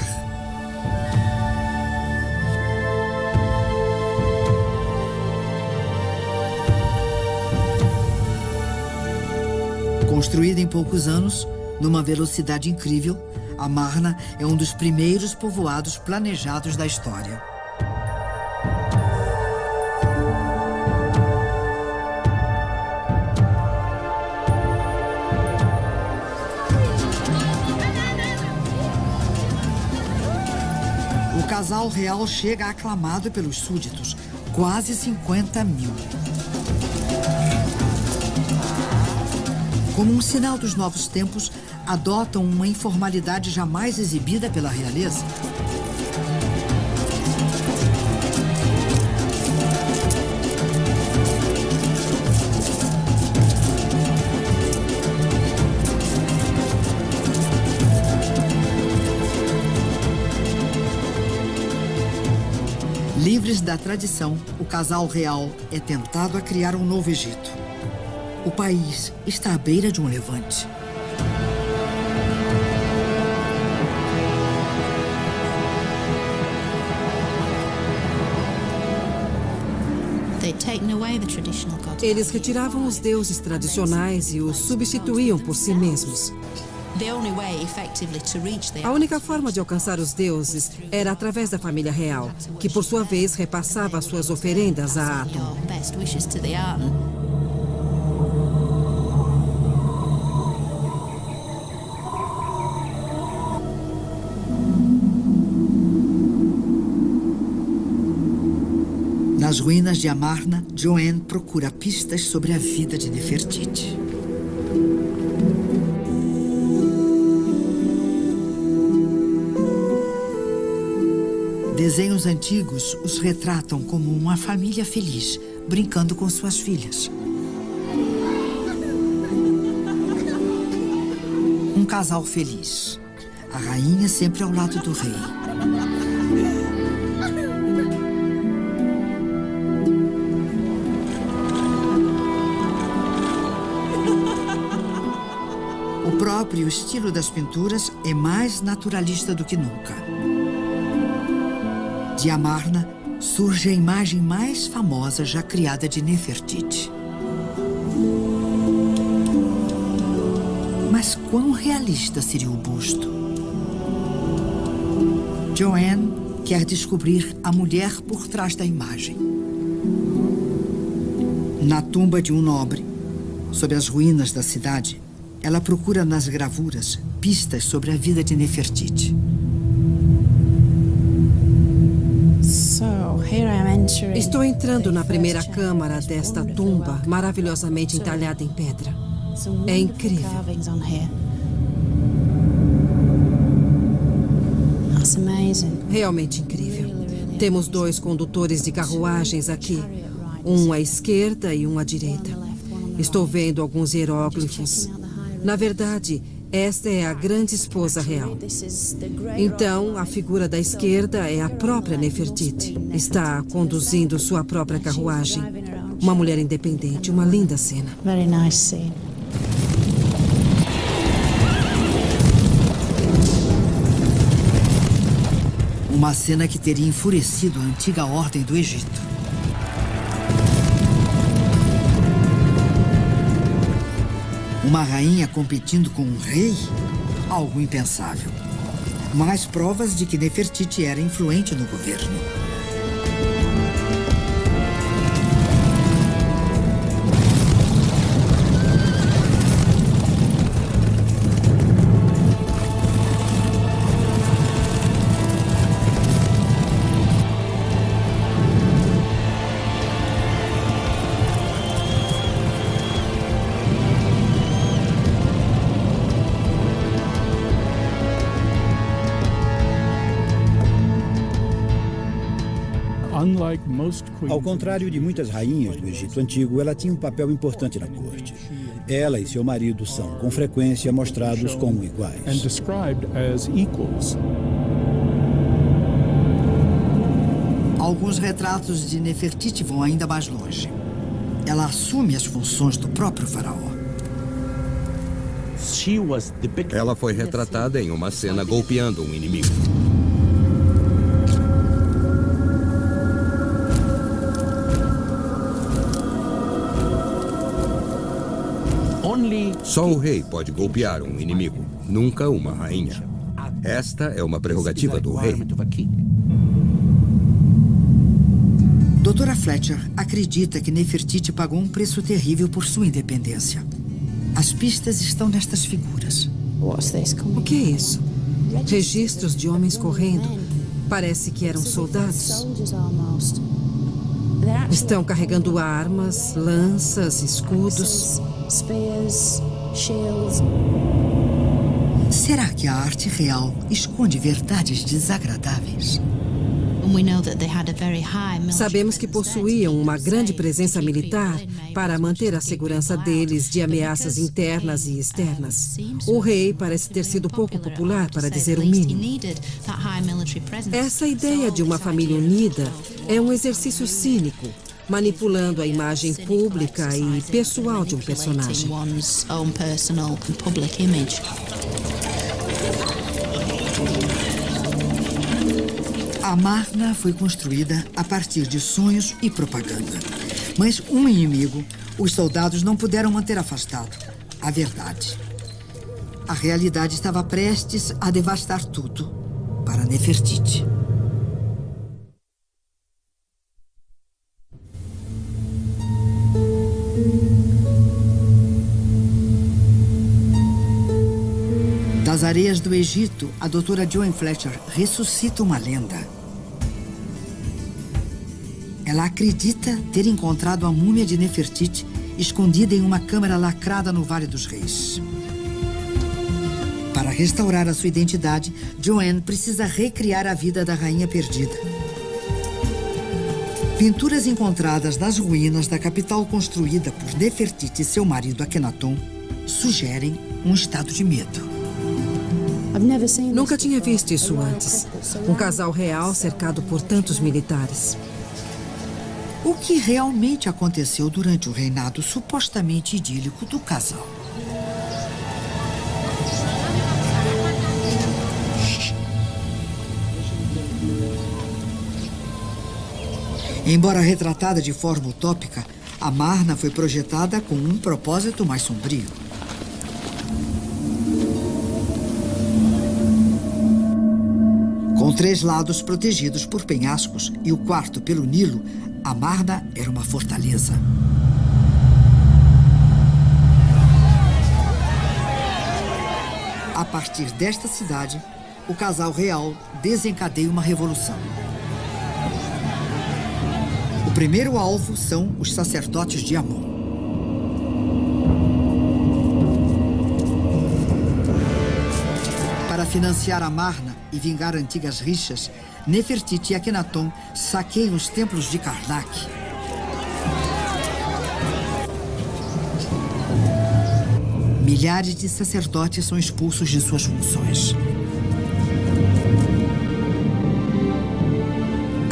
[SPEAKER 1] Construída em poucos anos, numa velocidade incrível, Amarna é um dos primeiros povoados planejados da história. O casal real chega aclamado pelos súditos, quase 50 mil. Como um sinal dos novos tempos, adotam uma informalidade jamais exibida pela realeza. Livres da tradição, o casal real é tentado a criar um novo Egito. O país está à beira de um levante.
[SPEAKER 2] Eles retiravam os deuses tradicionais e os substituíam por si mesmos. A única forma de alcançar os deuses era através da família real, que por sua vez repassava suas oferendas a Atum.
[SPEAKER 1] Nas ruínas de Amarna, Joanne procura pistas sobre a vida de Nefertiti. Desenhos antigos os retratam como uma família feliz, brincando com suas filhas. Um casal feliz. A rainha sempre ao lado do rei. O próprio estilo das pinturas é mais naturalista do que nunca. De Amarna surge a imagem mais famosa já criada de Nefertiti. Mas quão realista seria o busto? Joanne quer descobrir a mulher por trás da imagem. Na tumba de um nobre, sob as ruínas da cidade, ela procura nas gravuras pistas sobre a vida de Nefertiti.
[SPEAKER 2] Estou entrando na primeira câmara desta tumba maravilhosamente entalhada em pedra. É incrível. Realmente incrível. Temos 2 condutores de carruagens aqui. Um à esquerda e um à direita. Estou vendo alguns hieróglifos. Na verdade, esta é a grande esposa real. Então, a figura da esquerda é a própria Nefertiti. Está conduzindo sua própria carruagem. Uma mulher independente, uma linda cena.
[SPEAKER 6] Very nice scene.
[SPEAKER 1] Uma cena que teria enfurecido a antiga ordem do Egito. Uma rainha competindo com um rei? Algo impensável. Mais provas de que Nefertiti era influente no governo.
[SPEAKER 7] Ao contrário de muitas rainhas do Egito Antigo, ela tinha um papel importante na corte. Ela e seu marido são, com frequência, mostrados como iguais.
[SPEAKER 1] Alguns retratos de Nefertiti vão ainda mais longe. Ela assume as funções do próprio faraó.
[SPEAKER 5] Ela foi retratada em uma cena golpeando um inimigo. Só o rei pode golpear um inimigo, nunca uma rainha. Esta é uma prerrogativa do rei.
[SPEAKER 1] Doutora Fletcher acredita que Nefertiti pagou um preço terrível por sua independência. As pistas estão nestas figuras.
[SPEAKER 2] O que é isso? Registros de homens correndo. Parece que eram soldados. Estão carregando armas, lanças, escudos.
[SPEAKER 1] Será que a arte real esconde verdades desagradáveis?
[SPEAKER 2] Sabemos que possuíam uma grande presença militar para manter a segurança deles de ameaças internas e externas. O rei parece ter sido pouco popular, para dizer o mínimo. Essa ideia de uma família unida é um exercício cínico, manipulando a imagem pública e pessoal de um personagem.
[SPEAKER 1] A Amarna foi construída a partir de sonhos e propaganda. Mas um inimigo, os soldados não puderam manter afastado. A verdade. A realidade estava prestes a devastar tudo para Nefertiti. Das areias do Egito, a doutora Joan Fletcher ressuscita uma lenda. Ela acredita ter encontrado a múmia de Nefertiti escondida em uma câmara lacrada no Vale dos Reis. Para restaurar a sua identidade, Joan precisa recriar a vida da rainha perdida. Pinturas encontradas nas ruínas da capital construída por Nefertiti e seu marido Akhenaton sugerem um estado de medo.
[SPEAKER 2] Nunca tinha visto isso antes. Um casal real cercado por tantos militares.
[SPEAKER 1] O que realmente aconteceu durante o reinado supostamente idílico do casal? Embora retratada de forma utópica, Amarna foi projetada com um propósito mais sombrio. Com 3 lados protegidos por penhascos e o quarto pelo Nilo, Amarna era uma fortaleza. A partir desta cidade, o casal real desencadeia uma revolução. O primeiro alvo são os sacerdotes de Amon. financiar Amarna e vingar antigas rixas, Nefertiti e Akhenaton saqueiam os templos de Karnak. Milhares de sacerdotes são expulsos de suas funções.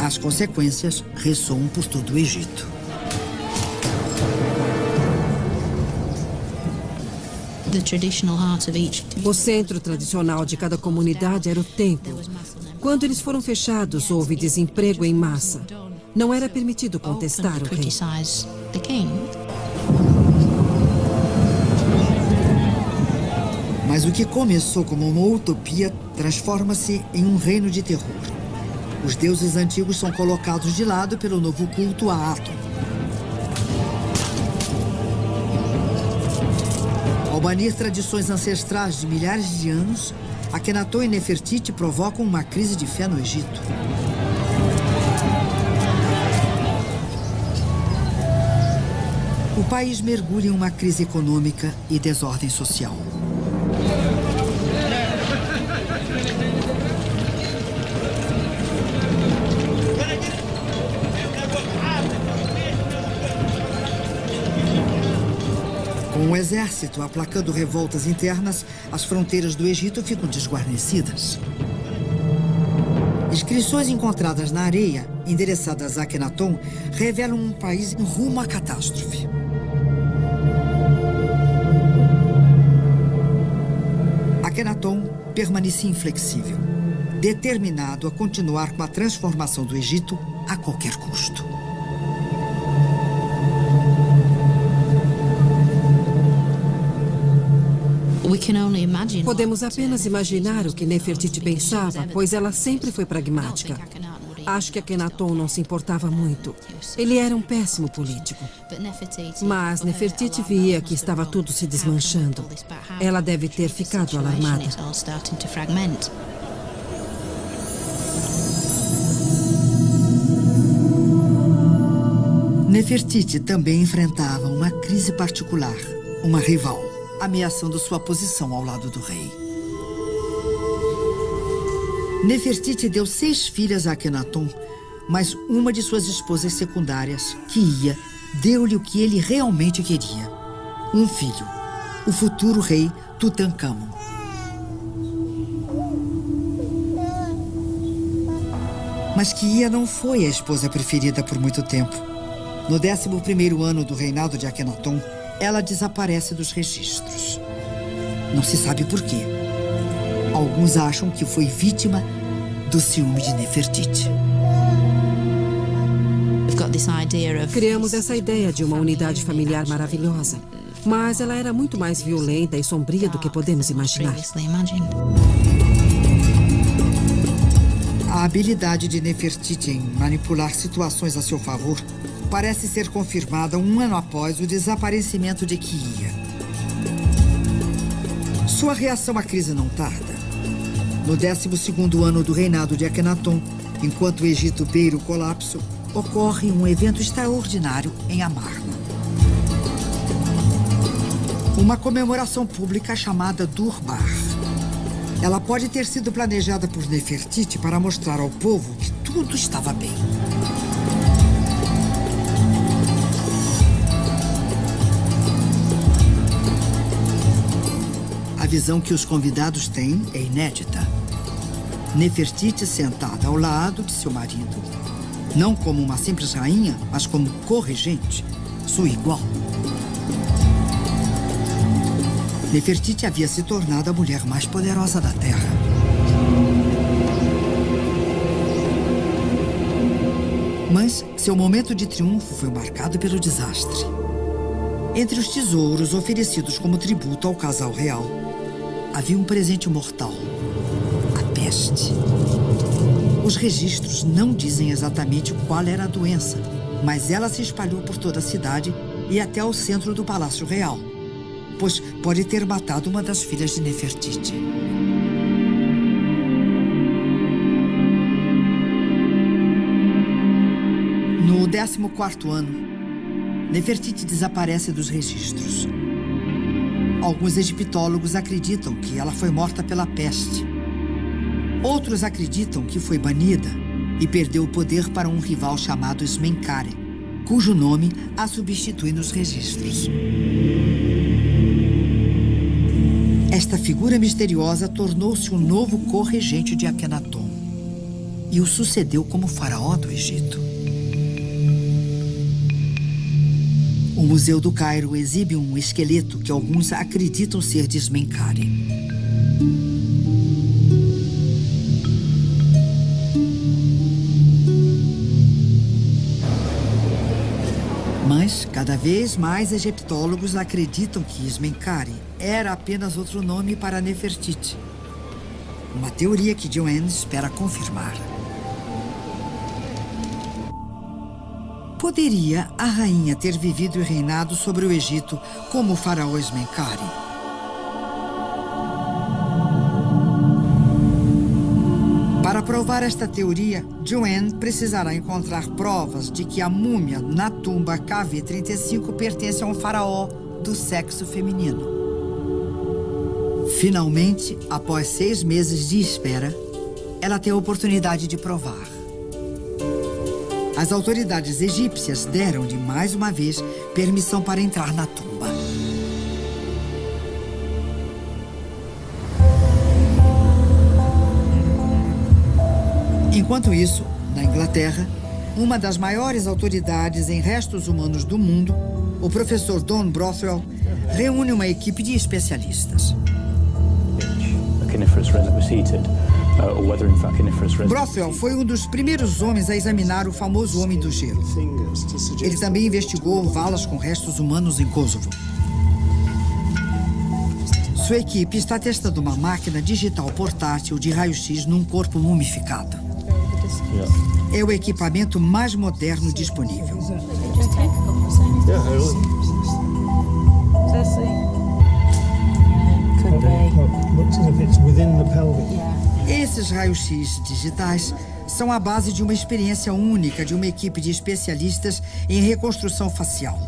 [SPEAKER 1] As consequências ressoam por todo o Egito.
[SPEAKER 2] O centro tradicional de cada comunidade era o templo. Quando eles foram fechados, houve desemprego em massa. Não era permitido contestar o rei.
[SPEAKER 1] Mas o que começou como uma utopia transforma-se em um reino de terror. Os deuses antigos são colocados de lado pelo novo culto a Atum. Ao banir tradições ancestrais de milhares de anos, Akhenaton e Nefertiti provocam uma crise de fé no Egito. O país mergulha em uma crise econômica e desordem social. Com o exército aplacando revoltas internas, as fronteiras do Egito ficam desguarnecidas. Inscrições encontradas na areia, endereçadas a Akhenaton, revelam um país em rumo à catástrofe. Akhenaton permanecia inflexível, determinado a continuar com a transformação do Egito a qualquer custo.
[SPEAKER 2] Podemos apenas imaginar o que Nefertiti pensava, pois ela sempre foi pragmática. Acho que Akhenaton não se importava muito. Ele era um péssimo político. Mas Nefertiti via que estava tudo se desmanchando. Ela deve ter ficado alarmada.
[SPEAKER 1] Nefertiti também enfrentava uma crise particular, uma rival, ameaçando sua posição ao lado do rei. Nefertiti deu 6 filhas a Akhenaton, mas uma de suas esposas secundárias, Kiia, deu-lhe o que ele realmente queria: um filho, o futuro rei Tutankhamon. Mas Kiia não foi a esposa preferida por muito tempo. No 11º ano do reinado de Akhenaton, ela desaparece dos registros. Não se sabe por quê. Alguns acham que foi vítima do ciúme de Nefertiti.
[SPEAKER 2] Criamos essa ideia de uma unidade familiar maravilhosa, mas ela era muito mais violenta e sombria do que podemos imaginar.
[SPEAKER 1] A habilidade de Nefertiti em manipular situações a seu favor parece ser confirmada 1 ano após o desaparecimento de Kiia. Sua reação à crise não tarda. No 12º ano do reinado de Akhenaton, enquanto o Egito beira o colapso, ocorre um evento extraordinário em Amarna. Uma comemoração pública chamada Durbar. Ela pode ter sido planejada por Nefertiti para mostrar ao povo que tudo estava bem. A visão que os convidados têm é inédita. Nefertiti sentada ao lado de seu marido. Não como uma simples rainha, mas como corregente, sua igual. Nefertiti havia se tornado a mulher mais poderosa da Terra. Mas seu momento de triunfo foi marcado pelo desastre. Entre os tesouros oferecidos como tributo ao casal real, havia um presente mortal: a peste. Os registros não dizem exatamente qual era a doença, mas ela se espalhou por toda a cidade e até o centro do Palácio Real, pois pode ter matado uma das filhas de Nefertiti. No 14º ano, Nefertiti desaparece dos registros. Alguns egiptólogos acreditam que ela foi morta pela peste, Outros acreditam que foi banida e perdeu o poder para um rival chamado Smenkare, cujo nome a substitui nos registros. Esta figura misteriosa tornou-se o novo corregente de Akhenaton e o sucedeu como faraó do Egito. O Museu do Cairo exibe um esqueleto que alguns acreditam ser de Smenkare. Mas, cada vez mais egiptólogos acreditam que Smenkare era apenas outro nome para Nefertiti. Uma teoria que Joanne espera confirmar. Poderia a rainha ter vivido e reinado sobre o Egito como o faraó Smenkare? Para provar esta teoria, Joanne precisará encontrar provas de que a múmia na tumba KV-35 pertence a um faraó do sexo feminino. Finalmente, após 6 meses de espera, ela tem a oportunidade de provar. As autoridades egípcias deram-lhe, mais uma vez, permissão para entrar na tumba. Enquanto isso, na Inglaterra, uma das maiores autoridades em restos humanos do mundo, o professor Don Brothwell, reúne uma equipe de especialistas. Brothwell foi um dos primeiros homens a examinar o famoso Homem do Gelo. Ele também investigou valas com restos humanos em Kosovo. Sua equipe está testando uma máquina digital portátil de raio-x num corpo mumificado. É o equipamento mais moderno disponível. Esses raios-x digitais são a base de uma experiência única de uma equipe de especialistas em reconstrução facial.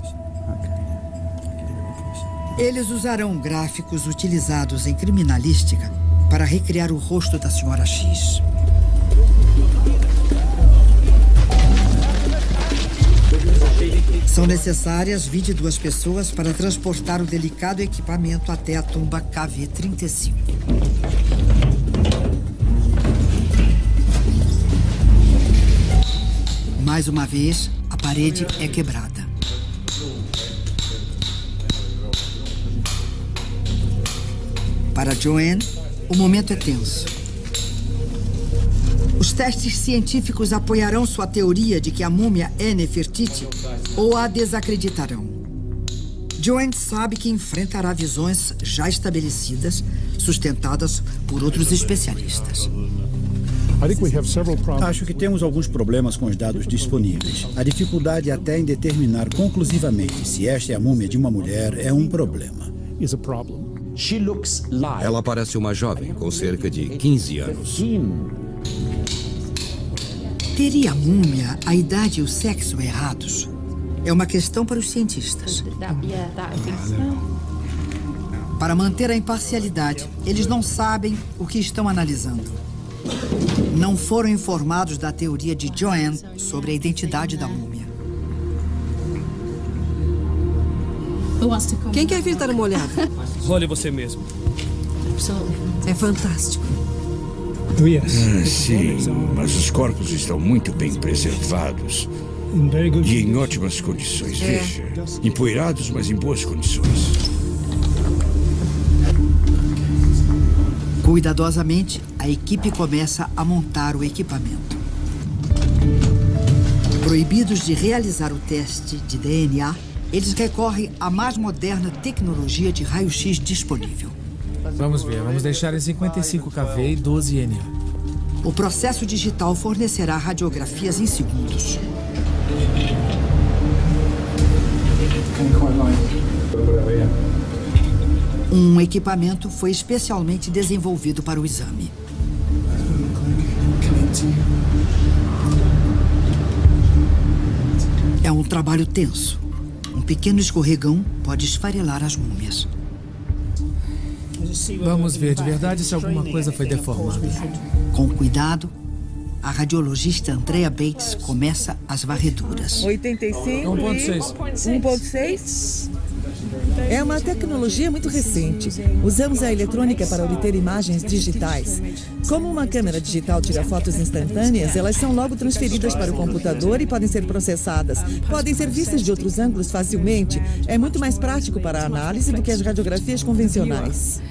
[SPEAKER 1] Eles usarão gráficos utilizados em criminalística para recriar o rosto da Sra. X. São necessárias 22 pessoas para transportar o delicado equipamento até a tumba KV-35. Mais uma vez, a parede é quebrada. Para Joanne, o momento é tenso. Os testes científicos apoiarão sua teoria de que a múmia é Nefertiti ou a desacreditarão. Joanne sabe que enfrentará visões já estabelecidas, sustentadas por outros especialistas.
[SPEAKER 7] Acho que temos alguns problemas com os dados disponíveis. A dificuldade até em determinar conclusivamente se esta é a múmia de uma mulher é um problema.
[SPEAKER 5] Ela parece uma jovem com cerca de 15 anos.
[SPEAKER 1] Teria a múmia a idade e o sexo errados? É uma questão para os cientistas. Para manter a imparcialidade, eles não sabem o que estão analisando. Não foram informados da teoria de Joanne sobre a identidade da múmia.
[SPEAKER 2] Quem quer vir dar uma olhada?
[SPEAKER 8] Olhe você mesmo.
[SPEAKER 2] É fantástico.
[SPEAKER 9] Sim, mas os corpos estão muito bem preservados e em ótimas condições. Veja, empoeirados, mas em boas condições.
[SPEAKER 1] Cuidadosamente, a equipe começa a montar o equipamento. Proibidos de realizar o teste de DNA, eles recorrem à mais moderna tecnologia de raio-x disponível.
[SPEAKER 10] Vamos ver, vamos deixar em 55 kV e 12 NA.
[SPEAKER 1] O processo digital fornecerá radiografias em segundos. Um equipamento foi especialmente desenvolvido para o exame. É um trabalho tenso. Um pequeno escorregão pode esfarelar as múmias.
[SPEAKER 10] Vamos ver de verdade se alguma coisa foi deformada.
[SPEAKER 1] Com cuidado, a radiologista Andrea Bates começa as varreduras.
[SPEAKER 4] 85
[SPEAKER 10] 1.6.
[SPEAKER 4] 1.6? É uma tecnologia muito recente. Usamos a eletrônica para obter imagens digitais. Como uma câmera digital tira fotos instantâneas, elas são logo transferidas para o computador e podem ser processadas. Podem ser vistas de outros ângulos facilmente. É muito mais prático para a análise do que as radiografias convencionais.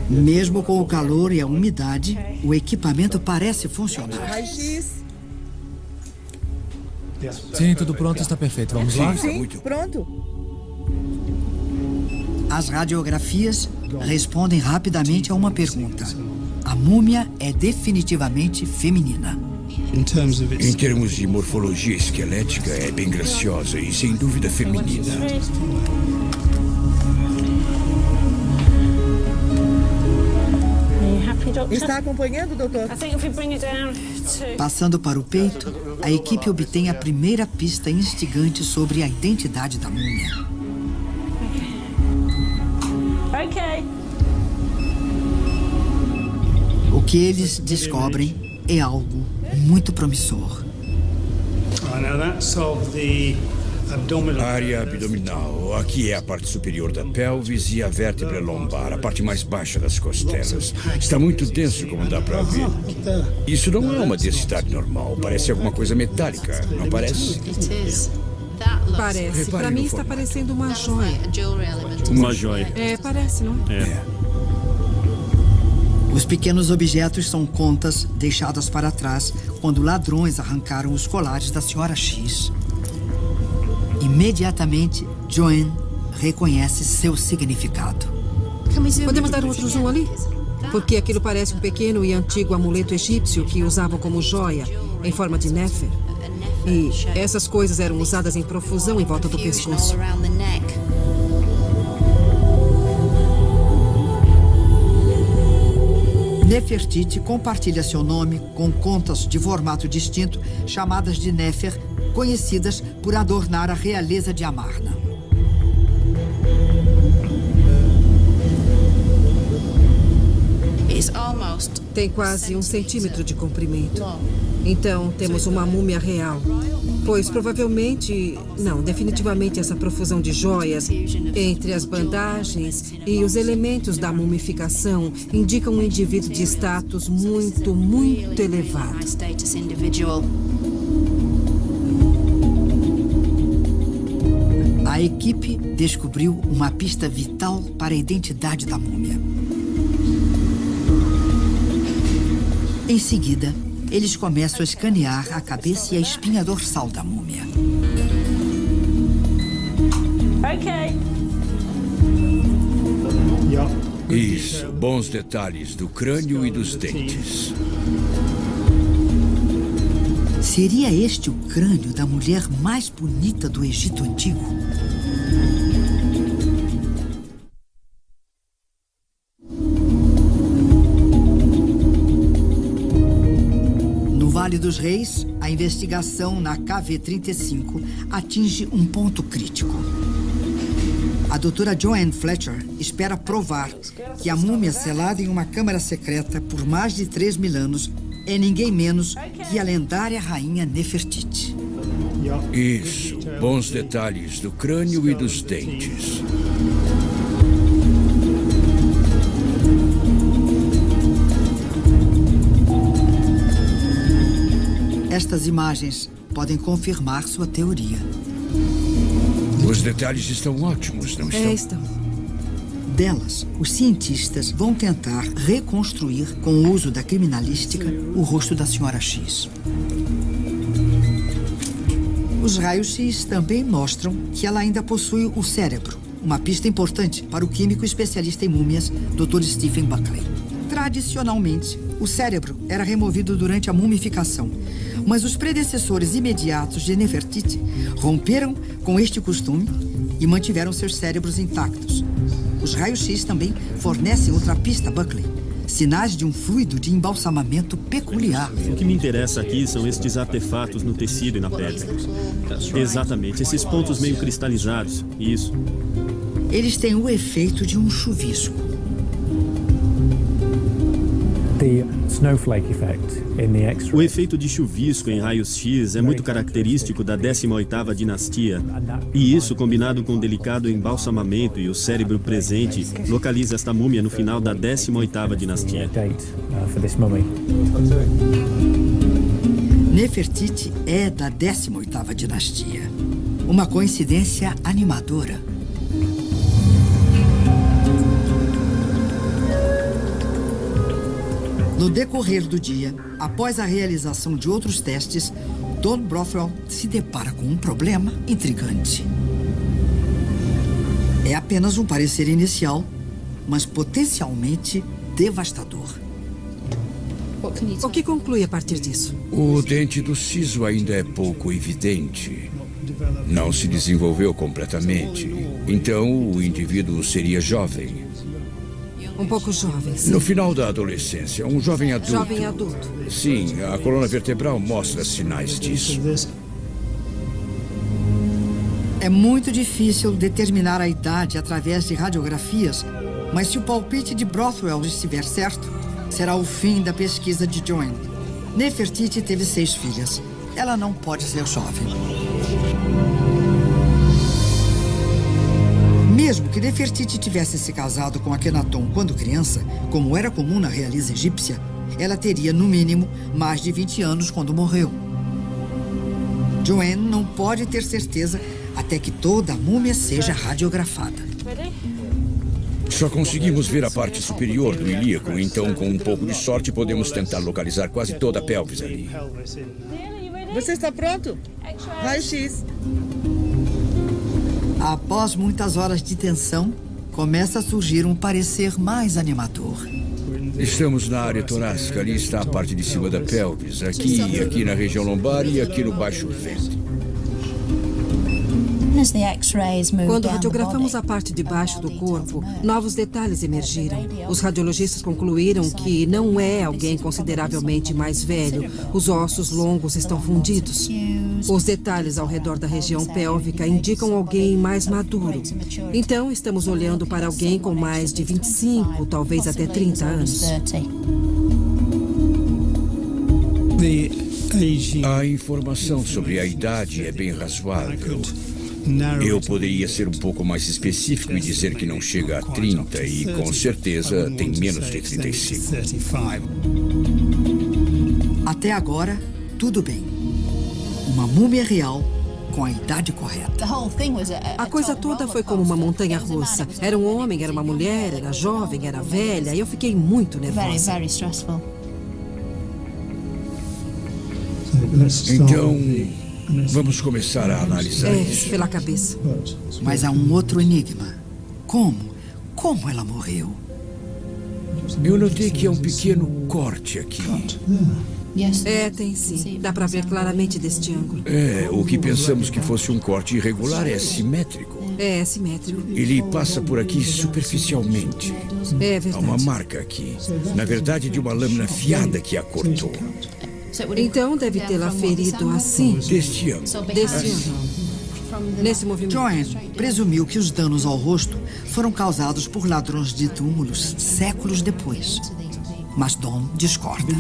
[SPEAKER 1] Mesmo com o calor e a umidade, o equipamento parece funcionar.
[SPEAKER 4] Raio-X.
[SPEAKER 10] Sim, tudo pronto, está perfeito. Vamos lá?
[SPEAKER 4] Sim, pronto.
[SPEAKER 1] As radiografias respondem rapidamente a uma pergunta. A múmia é definitivamente feminina.
[SPEAKER 9] Em termos de morfologia esquelética, é bem graciosa e, sem dúvida, feminina.
[SPEAKER 4] Está acompanhando, doutor?
[SPEAKER 1] Passando para o peito, a equipe obtém a primeira pista instigante sobre a identidade da múmia. O que eles descobrem é algo muito promissor.
[SPEAKER 9] Área abdominal. Aqui é a parte superior da pelvis e a vértebra lombar, a parte mais baixa das costelas. Está muito denso, como dá para ver. Isso não é uma densidade normal. Parece alguma coisa metálica, não parece?
[SPEAKER 2] Parece. Para mim está parecendo uma joia.
[SPEAKER 11] Uma joia.
[SPEAKER 2] É, parece, não é?
[SPEAKER 1] Os pequenos objetos são contas deixadas para trás quando ladrões arrancaram os colares da Sra. X. Imediatamente, Joanne reconhece seu significado.
[SPEAKER 2] Podemos dar outro zoom ali? Porque aquilo parece um pequeno e antigo amuleto egípcio que usavam como joia, em forma de Nefer. E essas coisas eram usadas em profusão em volta do pescoço.
[SPEAKER 1] Nefertiti compartilha seu nome com contas de formato distinto, chamadas de Nefer, conhecidas por adornar a realeza de Amarna.
[SPEAKER 2] Tem quase 1 centímetro de comprimento. Então, temos uma múmia real. Pois provavelmente, não, definitivamente essa profusão de joias entre as bandagens e os elementos da mumificação indicam um indivíduo de status muito, muito elevado.
[SPEAKER 1] A equipe descobriu uma pista vital para a identidade da múmia. Em seguida, eles começam a escanear a cabeça e a espinha dorsal da múmia.
[SPEAKER 9] Isso, bons detalhes do crânio e dos dentes.
[SPEAKER 1] Seria este o crânio da mulher mais bonita do Egito Antigo? No Vale dos Reis, a investigação na KV-35 atinge um ponto crítico. A doutora Joanne Fletcher espera provar que a múmia selada em uma câmara secreta por mais de 3.000 anos é ninguém menos que a lendária rainha Nefertiti.
[SPEAKER 9] Isso, bons detalhes do crânio e dos dentes.
[SPEAKER 1] Estas imagens podem confirmar sua teoria.
[SPEAKER 9] Os detalhes estão ótimos, não estão?
[SPEAKER 2] Estão.
[SPEAKER 1] Delas, os cientistas vão tentar reconstruir, com o uso da criminalística, o rosto da Sra. X. Os raios-x também mostram que ela ainda possui o cérebro, uma pista importante para o químico especialista em múmias, Dr. Stephen Buckley. Tradicionalmente, o cérebro era removido durante a mumificação, mas os predecessores imediatos de Nefertiti romperam com este costume e mantiveram seus cérebros intactos. Os raios-x também fornecem outra pista, Buckley. Sinais de um fluido de embalsamamento peculiar.
[SPEAKER 11] O que me interessa aqui são estes artefatos no tecido e na pele. Exatamente, esses pontos meio cristalizados. Isso.
[SPEAKER 1] Eles têm o efeito de um chuvisco.
[SPEAKER 11] O efeito de chuvisco em raios X é muito característico da 18ª dinastia, e isso, combinado com o delicado embalsamamento e o cérebro presente, localiza esta múmia no final da 18ª dinastia.
[SPEAKER 1] Nefertiti é da 18ª dinastia. Uma coincidência animadora. No decorrer do dia, após a realização de outros testes, Don Brothwell se depara com um problema intrigante. É apenas um parecer inicial, mas potencialmente devastador.
[SPEAKER 2] O que conclui a partir disso?
[SPEAKER 9] O dente do siso ainda é pouco evidente. Não se desenvolveu completamente. Então, o indivíduo seria jovem.
[SPEAKER 2] Um pouco jovem, sim.
[SPEAKER 9] No final da adolescência, um jovem adulto.
[SPEAKER 2] Jovem adulto.
[SPEAKER 9] Sim, a coluna vertebral mostra sinais disso.
[SPEAKER 1] É muito difícil determinar a idade através de radiografias, mas se o palpite de Brothwell estiver certo, será o fim da pesquisa de Joanne. Nefertiti teve 6 filhas. Ela não pode ser jovem. Mesmo que Nefertiti tivesse se casado com Akhenaton quando criança, como era comum na realeza egípcia, ela teria, no mínimo, mais de 20 anos quando morreu. Joanne não pode ter certeza até que toda a múmia seja radiografada.
[SPEAKER 9] Só conseguimos ver a parte superior do ilíaco, então, com um pouco de sorte, podemos tentar localizar quase toda a pelvis ali.
[SPEAKER 4] Você está pronto? Raio-X.
[SPEAKER 1] Após muitas horas de tensão, começa a surgir um parecer mais animador.
[SPEAKER 9] Estamos na área torácica, ali está a parte de cima da pelvis, aqui na região lombar e aqui no baixo ventre.
[SPEAKER 2] Quando radiografamos a parte de baixo do corpo, novos detalhes emergiram. Os radiologistas concluíram que não é alguém consideravelmente mais velho. Os ossos longos estão fundidos. Os detalhes ao redor da região pélvica indicam alguém mais maduro. Então, estamos olhando para alguém com mais de 25, talvez até 30 anos.
[SPEAKER 9] A informação sobre a idade é bem razoável. Eu poderia ser um pouco mais específico e dizer que não chega a 30 e, com certeza, tem menos de 35.
[SPEAKER 1] Até agora, tudo bem. Uma múmia real com a idade correta.
[SPEAKER 2] A coisa toda foi como uma montanha-russa. Era um homem, era uma mulher, era jovem, era velha. E eu fiquei muito nervosa.
[SPEAKER 9] Então, vamos começar a analisar isso.
[SPEAKER 2] Pela cabeça.
[SPEAKER 1] Mas há um outro enigma. Como ela morreu?
[SPEAKER 9] Eu notei que há um pequeno corte aqui.
[SPEAKER 2] Tem sim. Dá para ver claramente deste ângulo.
[SPEAKER 9] O que pensamos que fosse um corte irregular é simétrico.
[SPEAKER 2] É simétrico.
[SPEAKER 9] Ele passa por aqui superficialmente.
[SPEAKER 2] É verdade.
[SPEAKER 9] Há uma marca aqui. Na verdade, de uma lâmina afiada que a cortou.
[SPEAKER 2] Então deve tê-la ferido assim.
[SPEAKER 9] Deste ângulo.
[SPEAKER 2] Nesse movimento.
[SPEAKER 1] Joanne presumiu que os danos ao rosto foram causados por ladrões de túmulos séculos depois. Mas Don discorda.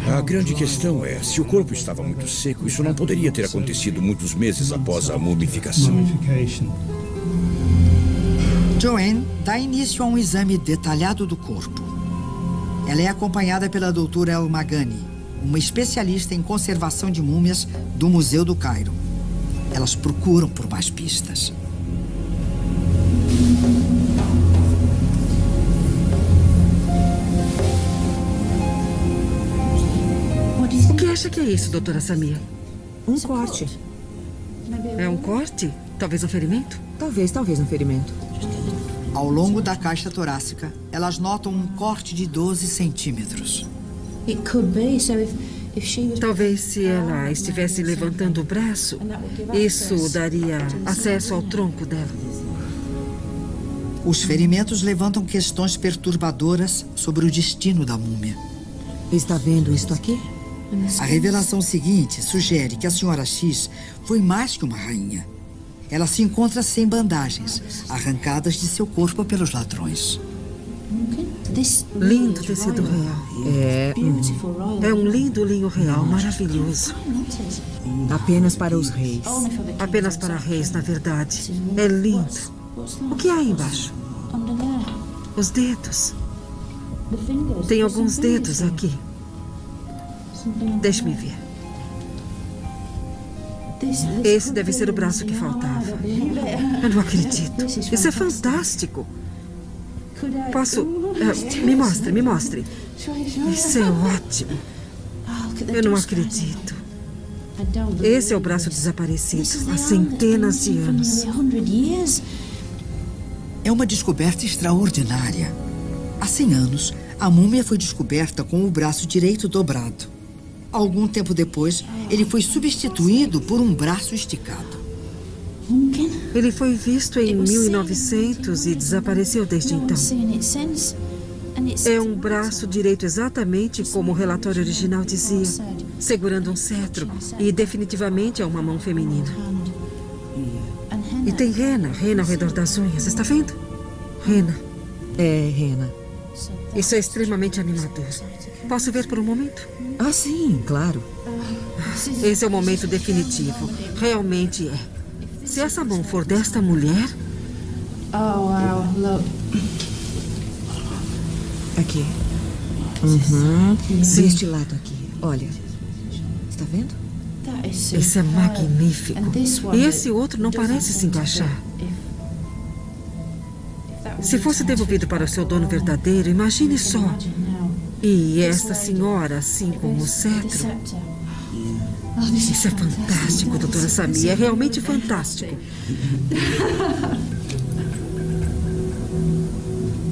[SPEAKER 9] A grande questão é, se o corpo estava muito seco, isso não poderia ter acontecido muitos meses após a mumificação.
[SPEAKER 1] Joanne dá início a um exame detalhado do corpo. Ela é acompanhada pela doutora El Magani, uma especialista em conservação de múmias do Museu do Cairo. Elas procuram por mais pistas.
[SPEAKER 2] O que acha que é isso, doutora Samia?
[SPEAKER 4] Um corte.
[SPEAKER 2] É um corte? Talvez um ferimento?
[SPEAKER 4] Talvez um ferimento.
[SPEAKER 1] Ao longo da caixa torácica, elas notam um corte de 12 centímetros.
[SPEAKER 2] Talvez se ela estivesse levantando o braço, isso daria acesso ao tronco dela.
[SPEAKER 1] Os ferimentos levantam questões perturbadoras sobre o destino da múmia.
[SPEAKER 4] Está vendo isto aqui?
[SPEAKER 1] A revelação seguinte sugere que a senhora X foi mais que uma rainha. ela se encontra sem bandagens, arrancadas de seu corpo pelos ladrões.
[SPEAKER 2] Lindo tecido real. É um lindo linho real, maravilhoso.
[SPEAKER 4] Apenas para os reis.
[SPEAKER 2] Apenas para reis, na verdade. É lindo. O que há aí embaixo? Os dedos. Tem alguns dedos aqui. Deixe-me ver. Esse deve ser o braço que faltava. Eu não acredito. Isso é fantástico. Posso... me mostre. Isso é ótimo. Eu não acredito. Esse é o braço desaparecido há centenas de anos.
[SPEAKER 1] É uma descoberta extraordinária. Há 100 anos, a múmia foi descoberta com o braço direito dobrado. Algum tempo depois, ele foi substituído por um braço esticado.
[SPEAKER 2] Ele foi visto em 1900 e desapareceu desde então. É um braço direito exatamente como o relatório original dizia, segurando um cetro, e definitivamente é uma mão feminina. E tem rena ao redor das unhas, está vendo? Rena.
[SPEAKER 4] É, rena.
[SPEAKER 2] Isso é extremamente animador. Posso ver por um momento?
[SPEAKER 4] Ah, sim, claro.
[SPEAKER 2] Esse é o momento definitivo. Realmente é. Se essa mão for desta mulher...
[SPEAKER 6] Oh, wow, look.
[SPEAKER 4] Aqui. Deste lado aqui. Olha. Está vendo?
[SPEAKER 2] Esse é magnífico. E esse outro não parece se encaixar. Se fosse devolvido para o seu dono verdadeiro, imagine só. E esta senhora, assim como o cetro. Isso é fantástico, doutora Samia. É realmente fantástico.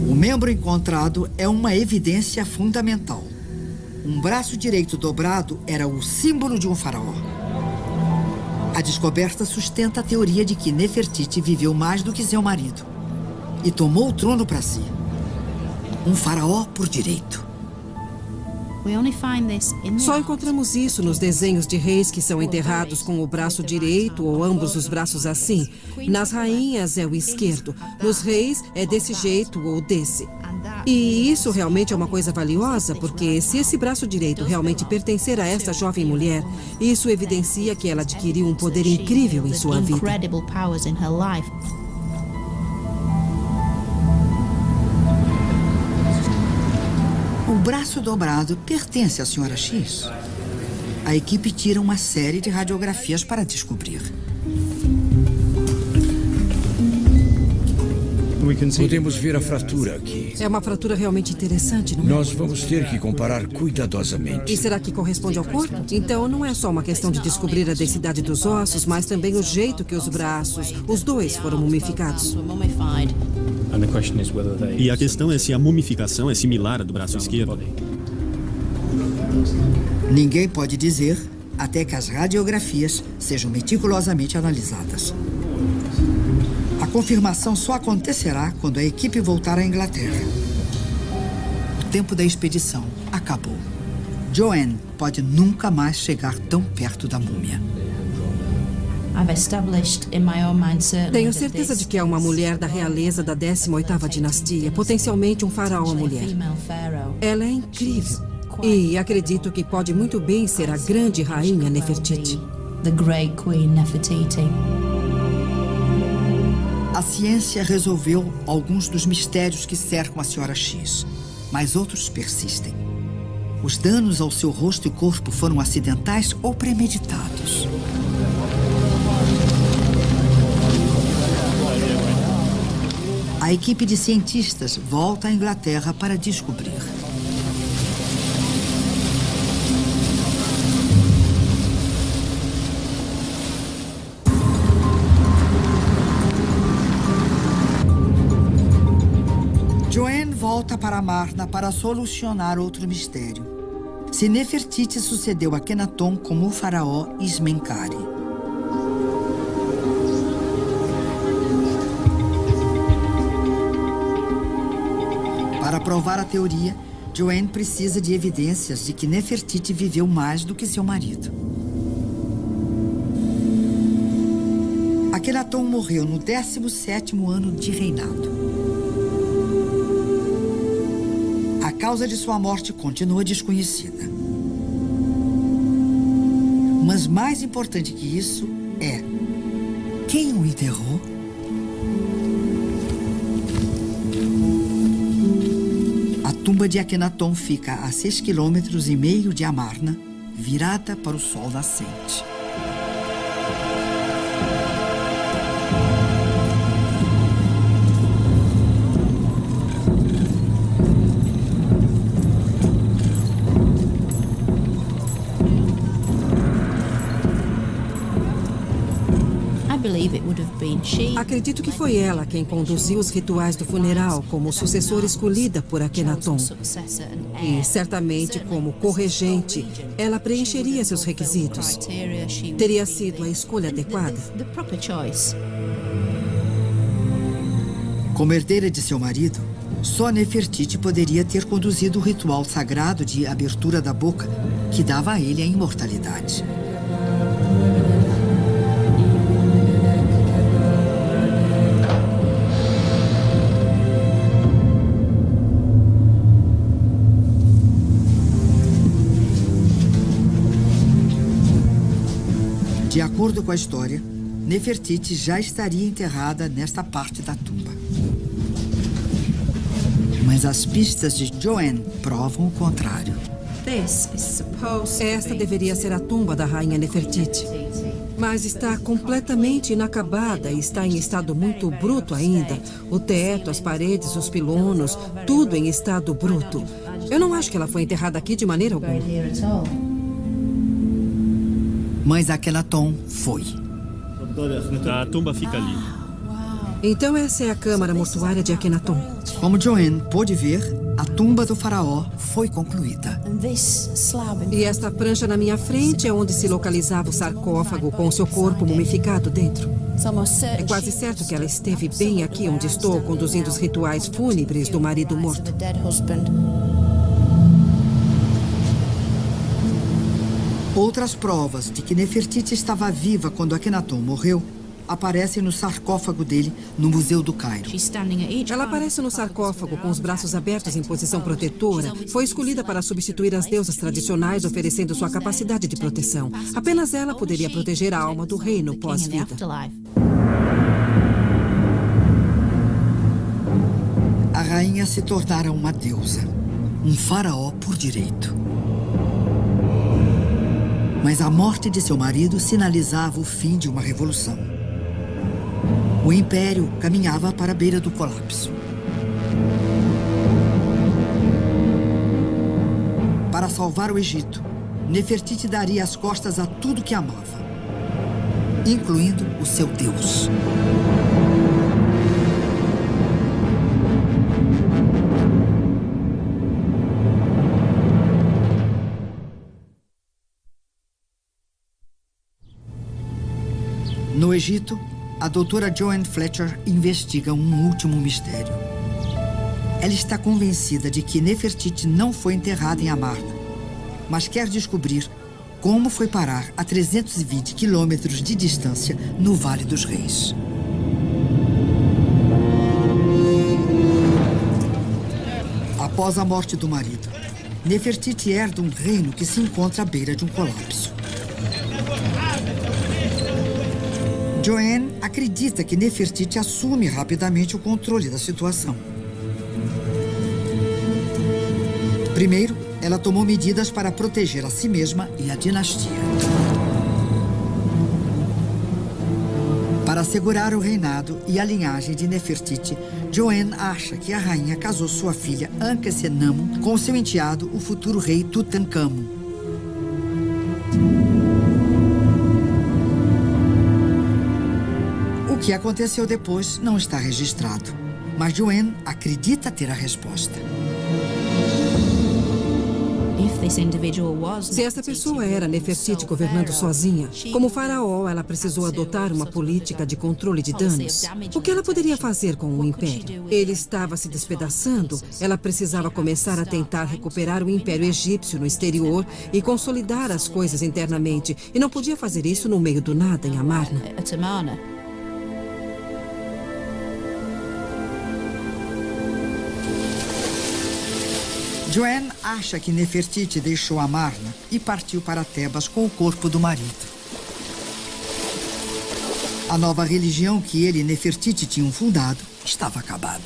[SPEAKER 1] O membro encontrado é uma evidência fundamental. Um braço direito dobrado era o símbolo de um faraó. A descoberta sustenta a teoria de que Nefertiti viveu mais do que seu marido e tomou o trono para si. Um faraó por direito.
[SPEAKER 2] Só encontramos isso nos desenhos de reis que são enterrados com o braço direito ou ambos os braços assim. Nas rainhas é o esquerdo. Nos reis é desse jeito ou desse. E isso realmente é uma coisa valiosa, porque se esse braço direito realmente pertencer a esta jovem mulher, isso evidencia que ela adquiriu um poder incrível em sua vida.
[SPEAKER 1] O braço dobrado pertence à senhora X. A equipe tira uma série de radiografias para descobrir.
[SPEAKER 9] Podemos ver a fratura aqui.
[SPEAKER 2] É uma fratura realmente interessante, não é?
[SPEAKER 9] Nós vamos ter que comparar cuidadosamente.
[SPEAKER 2] E será que corresponde ao corpo? Então não é só uma questão de descobrir a densidade dos ossos, mas também o jeito que os braços, os dois, foram mumificados.
[SPEAKER 11] E a questão é se a mumificação é similar à do braço esquerdo.
[SPEAKER 1] Ninguém pode dizer até que as radiografias sejam meticulosamente analisadas. A confirmação só acontecerá quando a equipe voltar à Inglaterra. O tempo da expedição acabou. Joanne pode nunca mais chegar tão perto da múmia.
[SPEAKER 2] Tenho certeza de que é uma mulher da realeza da 18ª dinastia, potencialmente um faraó mulher. Ela é incrível e acredito que pode muito bem ser a grande rainha Nefertiti.
[SPEAKER 1] A ciência resolveu alguns dos mistérios que cercam a senhora X, mas outros persistem. Os danos ao seu rosto e corpo foram acidentais ou premeditados. A equipe de cientistas volta à Inglaterra para descobrir. Joanne volta para Amarna para solucionar outro mistério. Se Nefertiti sucedeu a Akhenaton como o faraó Ismenkari. Para provar a teoria, Joanne precisa de evidências de que Nefertiti viveu mais do que seu marido. Akhenaton morreu no 17º ano de reinado. A causa de sua morte continua desconhecida. Mas mais importante que isso é quem o enterrou. A tumba de Akhenaton fica a 6,5 km de Amarna, virada para o sol nascente.
[SPEAKER 2] Acredito que foi ela quem conduziu os rituais do funeral como sucessora escolhida por Akhenaton. E, certamente, como corregente, ela preencheria seus requisitos. Teria sido a escolha adequada.
[SPEAKER 1] Como herdeira de seu marido, só Nefertiti poderia ter conduzido o ritual sagrado de abertura da boca que dava a ele a imortalidade. De acordo com a história, Nefertiti já estaria enterrada nesta parte da tumba. Mas as pistas de Joanne provam o contrário.
[SPEAKER 2] Esta deveria ser a tumba da rainha Nefertiti. Mas está completamente inacabada e está em estado muito bruto ainda. O teto, as paredes, os pilonos, tudo em estado bruto. Eu não acho que ela foi enterrada aqui de maneira alguma.
[SPEAKER 1] Mas Akhenaton foi.
[SPEAKER 11] A tumba fica ali.
[SPEAKER 2] Então essa é a câmara mortuária de Akhenaton.
[SPEAKER 1] Como Joanne pôde ver, a tumba do faraó foi concluída.
[SPEAKER 2] E esta prancha na minha frente é onde se localizava o sarcófago com o seu corpo mumificado dentro. É quase certo que ela esteve bem aqui onde estou, conduzindo os rituais fúnebres do marido morto.
[SPEAKER 1] Outras provas de que Nefertiti estava viva quando Akhenaton morreu aparecem no sarcófago dele no Museu do Cairo.
[SPEAKER 2] Ela aparece no sarcófago com os braços abertos em posição protetora. Foi escolhida para substituir as deusas tradicionais, oferecendo sua capacidade de proteção. Apenas ela poderia proteger a alma do rei no pós-vida.
[SPEAKER 1] A rainha se tornara uma deusa, um faraó por direito. Mas a morte de seu marido sinalizava o fim de uma revolução. O império caminhava para a beira do colapso. Para salvar o Egito, Nefertiti daria as costas a tudo que amava, incluindo o seu Deus. No Egito, a doutora Joanne Fletcher investiga um último mistério. Ela está convencida de que Nefertiti não foi enterrada em Amarna, mas quer descobrir como foi parar a 320 quilômetros de distância no Vale dos Reis. Após a morte do marido, Nefertiti herda um reino que se encontra à beira de um colapso. Joanne acredita que Nefertiti assume rapidamente o controle da situação. Primeiro, ela tomou medidas para proteger a si mesma e a dinastia. Para assegurar o reinado e a linhagem de Nefertiti, Joanne acha que a rainha casou sua filha Ankhesenamun com seu enteado, o futuro rei Tutankhamun. O que aconteceu depois não está registrado, mas Joanne acredita ter a resposta.
[SPEAKER 2] Se essa pessoa era Nefertiti governando sozinha, como faraó, ela precisou adotar uma política de controle de danos. O que ela poderia fazer com o império? Ele estava se despedaçando, ela precisava começar a tentar recuperar o império egípcio no exterior e consolidar as coisas internamente, e não podia fazer isso no meio do nada, em Amarna.
[SPEAKER 1] Joanne acha que Nefertiti deixou Amarna e partiu para Tebas com o corpo do marido. A nova religião que ele e Nefertiti tinham fundado estava acabada.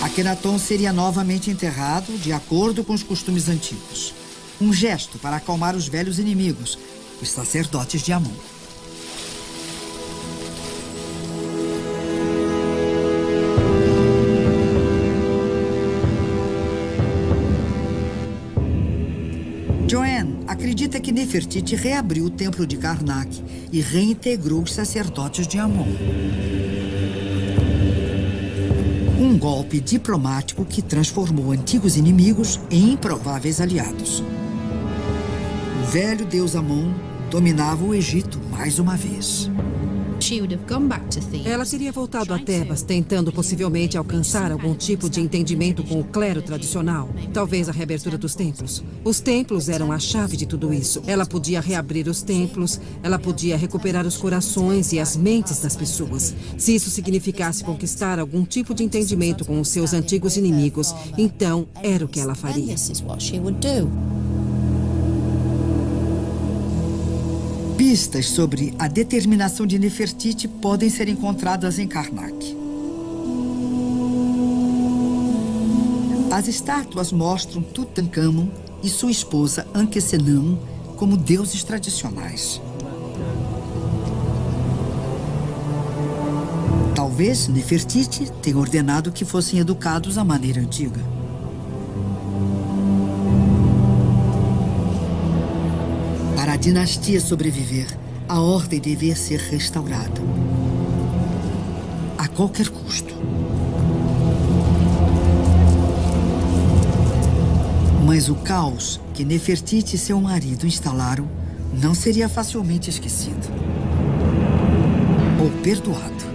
[SPEAKER 1] Akhenaton seria novamente enterrado de acordo com os costumes antigos. Um gesto para acalmar os velhos inimigos, os sacerdotes de Amon. Joanne acredita que Nefertiti reabriu o templo de Karnak e reintegrou os sacerdotes de Amon. Um golpe diplomático que transformou antigos inimigos em improváveis aliados. O velho deus Amon dominava o Egito mais uma vez.
[SPEAKER 2] Ela teria voltado a Tebas, tentando possivelmente alcançar algum tipo de entendimento com o clero tradicional. Talvez a reabertura dos templos. Os templos eram a chave de tudo isso. Ela podia reabrir os templos, ela podia recuperar os corações e as mentes das pessoas. Se isso significasse conquistar algum tipo de entendimento com os seus antigos inimigos, então era o que ela faria.
[SPEAKER 1] Pistas sobre a determinação de Nefertiti podem ser encontradas em Karnak. As estátuas mostram Tutankhamon e sua esposa Ankhesenan como deuses tradicionais. Talvez Nefertiti tenha ordenado que fossem educados à maneira antiga. Para a dinastia sobreviver, a ordem devia ser restaurada. A qualquer custo. Mas o caos que Nefertiti e seu marido instalaram não seria facilmente esquecido. Ou perdoado.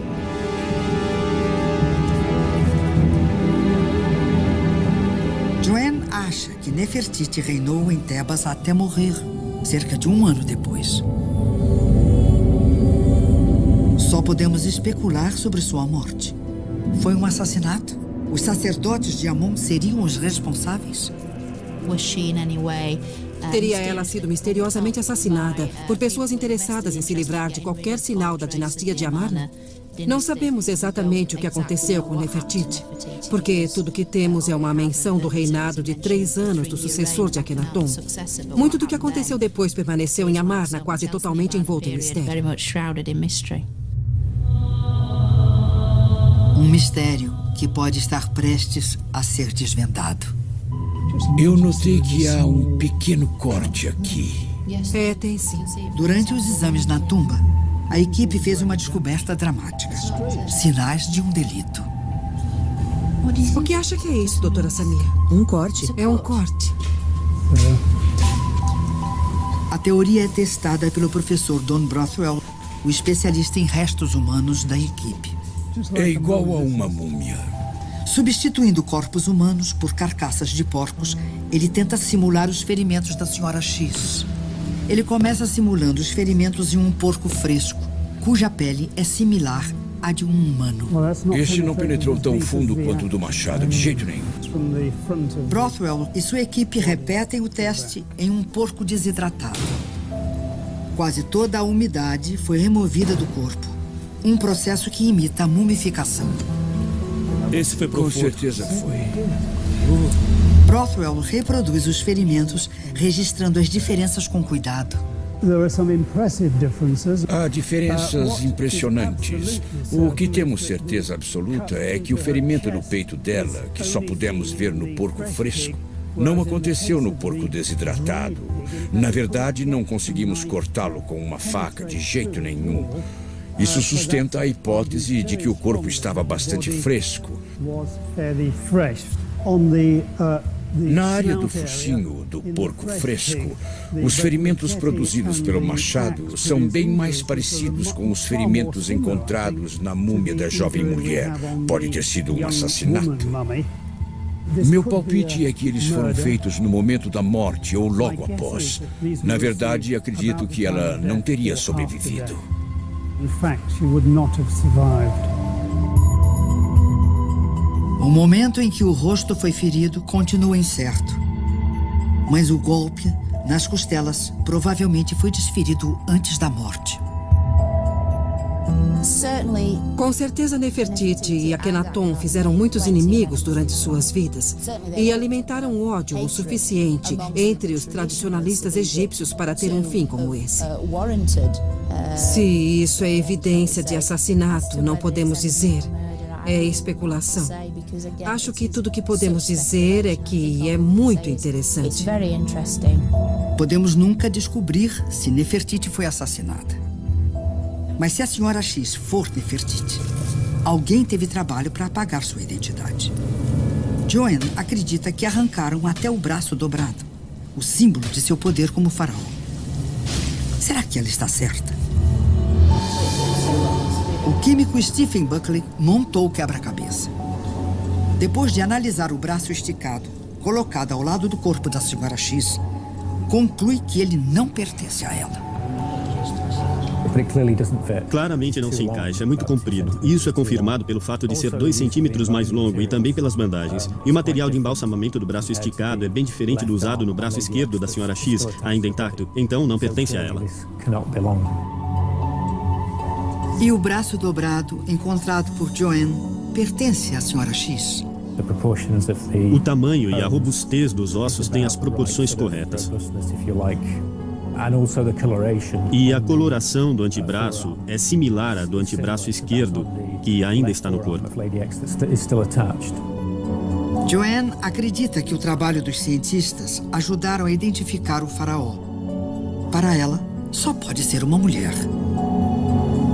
[SPEAKER 1] Joanne acha que Nefertiti reinou em Tebas até morrer. Cerca de um ano depois. Só podemos especular sobre sua morte. Foi um assassinato? Os sacerdotes de Amon seriam os responsáveis?
[SPEAKER 2] Teria ela sido misteriosamente assassinada por pessoas interessadas em se livrar de qualquer sinal da dinastia de Amarna? Não sabemos exatamente o que aconteceu com Nefertiti, porque tudo que temos é uma menção do reinado de 3 anos do sucessor de Akhenaton. Muito do que aconteceu depois permaneceu em Amarna, quase totalmente envolto em mistério.
[SPEAKER 1] Um mistério que pode estar prestes a ser desvendado.
[SPEAKER 9] Eu notei que há um pequeno corte aqui.
[SPEAKER 2] Tem sim.
[SPEAKER 1] Durante os exames na tumba, a equipe fez uma descoberta dramática. Sinais de um delito.
[SPEAKER 2] O que acha que é isso, doutora Samir?
[SPEAKER 4] Um corte?
[SPEAKER 2] É um corte.
[SPEAKER 1] A teoria é testada pelo professor Don Brothwell, o especialista em restos humanos da equipe.
[SPEAKER 9] É igual a uma múmia.
[SPEAKER 1] Substituindo corpos humanos por carcaças de porcos, ele tenta simular os ferimentos da senhora X. Ele começa simulando os ferimentos em um porco fresco, cuja pele é similar à de um humano.
[SPEAKER 9] Este não penetrou tão fundo quanto o do machado, de jeito nenhum.
[SPEAKER 1] Brothwell e sua equipe repetem o teste em um porco desidratado. Quase toda a umidade foi removida do corpo. Um processo que imita a mumificação.
[SPEAKER 8] Esse foi profundo.
[SPEAKER 9] Com certeza foi.
[SPEAKER 1] Brothwell reproduz os ferimentos, registrando as diferenças com cuidado.
[SPEAKER 9] Há diferenças impressionantes. O que temos certeza absoluta é que o ferimento no peito dela, que só pudemos ver no porco fresco, não aconteceu no porco desidratado. Na verdade, não conseguimos cortá-lo com uma faca de jeito nenhum. Isso sustenta a hipótese de que o corpo estava bastante fresco. Na área do focinho do porco fresco, os ferimentos produzidos pelo machado são bem mais parecidos com os ferimentos encontrados na múmia da jovem mulher. Pode ter sido um assassinato. Meu palpite é que eles foram feitos no momento da morte ou logo após. Na verdade, acredito que ela não teria sobrevivido.
[SPEAKER 1] O momento em que o rosto foi ferido continua incerto. Mas o golpe nas costelas provavelmente foi desferido antes da morte.
[SPEAKER 2] Com certeza Nefertiti e Akhenaton fizeram muitos inimigos durante suas vidas e alimentaram ódio o suficiente entre os tradicionalistas egípcios para ter um fim como esse. Se isso é evidência de assassinato, não podemos dizer. É especulação. Acho que tudo que podemos dizer é que é muito interessante.
[SPEAKER 1] Podemos nunca descobrir se Nefertiti foi assassinada. Mas se a senhora X for Nefertiti, alguém teve trabalho para apagar sua identidade. Joanne acredita que arrancaram até o braço dobrado, o símbolo de seu poder como faraó. Será que ela está certa? O químico Stephen Buckley montou o quebra-cabeça. Depois de analisar o braço esticado, colocado ao lado do corpo da senhora X, conclui que ele não pertence a ela.
[SPEAKER 11] Claramente não se encaixa, é muito comprido. Isso é confirmado pelo fato de ser 2 centímetros mais longo e também pelas bandagens. E o material de embalsamamento do braço esticado é bem diferente do usado no braço esquerdo da senhora X, ainda intacto. Então não pertence a ela.
[SPEAKER 1] E o braço dobrado encontrado por Joanne pertence à senhora X?
[SPEAKER 11] O tamanho e a robustez dos ossos têm as proporções corretas. E a coloração do antebraço é similar à do antebraço esquerdo, que ainda está no corpo.
[SPEAKER 1] Joanne acredita que o trabalho dos cientistas ajudaram a identificar o faraó. Para ela, só pode ser uma mulher.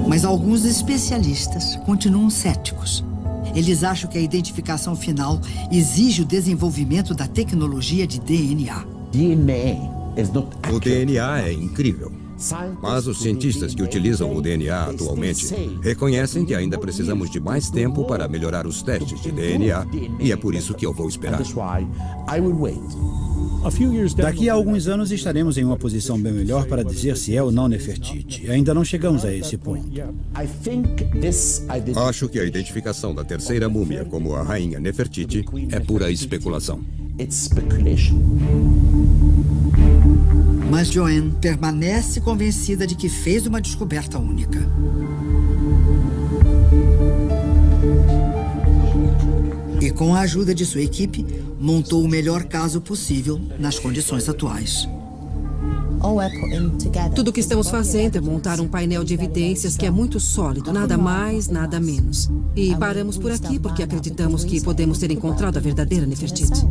[SPEAKER 1] Mas alguns especialistas continuam céticos. Eles acham que a identificação final exige o desenvolvimento da tecnologia de DNA.
[SPEAKER 5] O DNA é incrível, mas os cientistas que utilizam o DNA atualmente reconhecem que ainda precisamos de mais tempo para melhorar os testes de DNA, e é por isso que eu vou esperar.
[SPEAKER 7] Daqui a alguns anos estaremos em uma posição bem melhor para dizer se é ou não Nefertiti. Ainda não chegamos a esse ponto.
[SPEAKER 5] Acho que a identificação da terceira múmia como a rainha Nefertiti é pura especulação.
[SPEAKER 1] Mas Joanne permanece convencida de que fez uma descoberta única. E com a ajuda de sua equipe, montou o melhor caso possível nas condições atuais.
[SPEAKER 2] Tudo o que estamos fazendo é montar um painel de evidências que é muito sólido, nada mais, nada menos. E paramos por aqui porque acreditamos que podemos ter encontrado a verdadeira Nefertiti.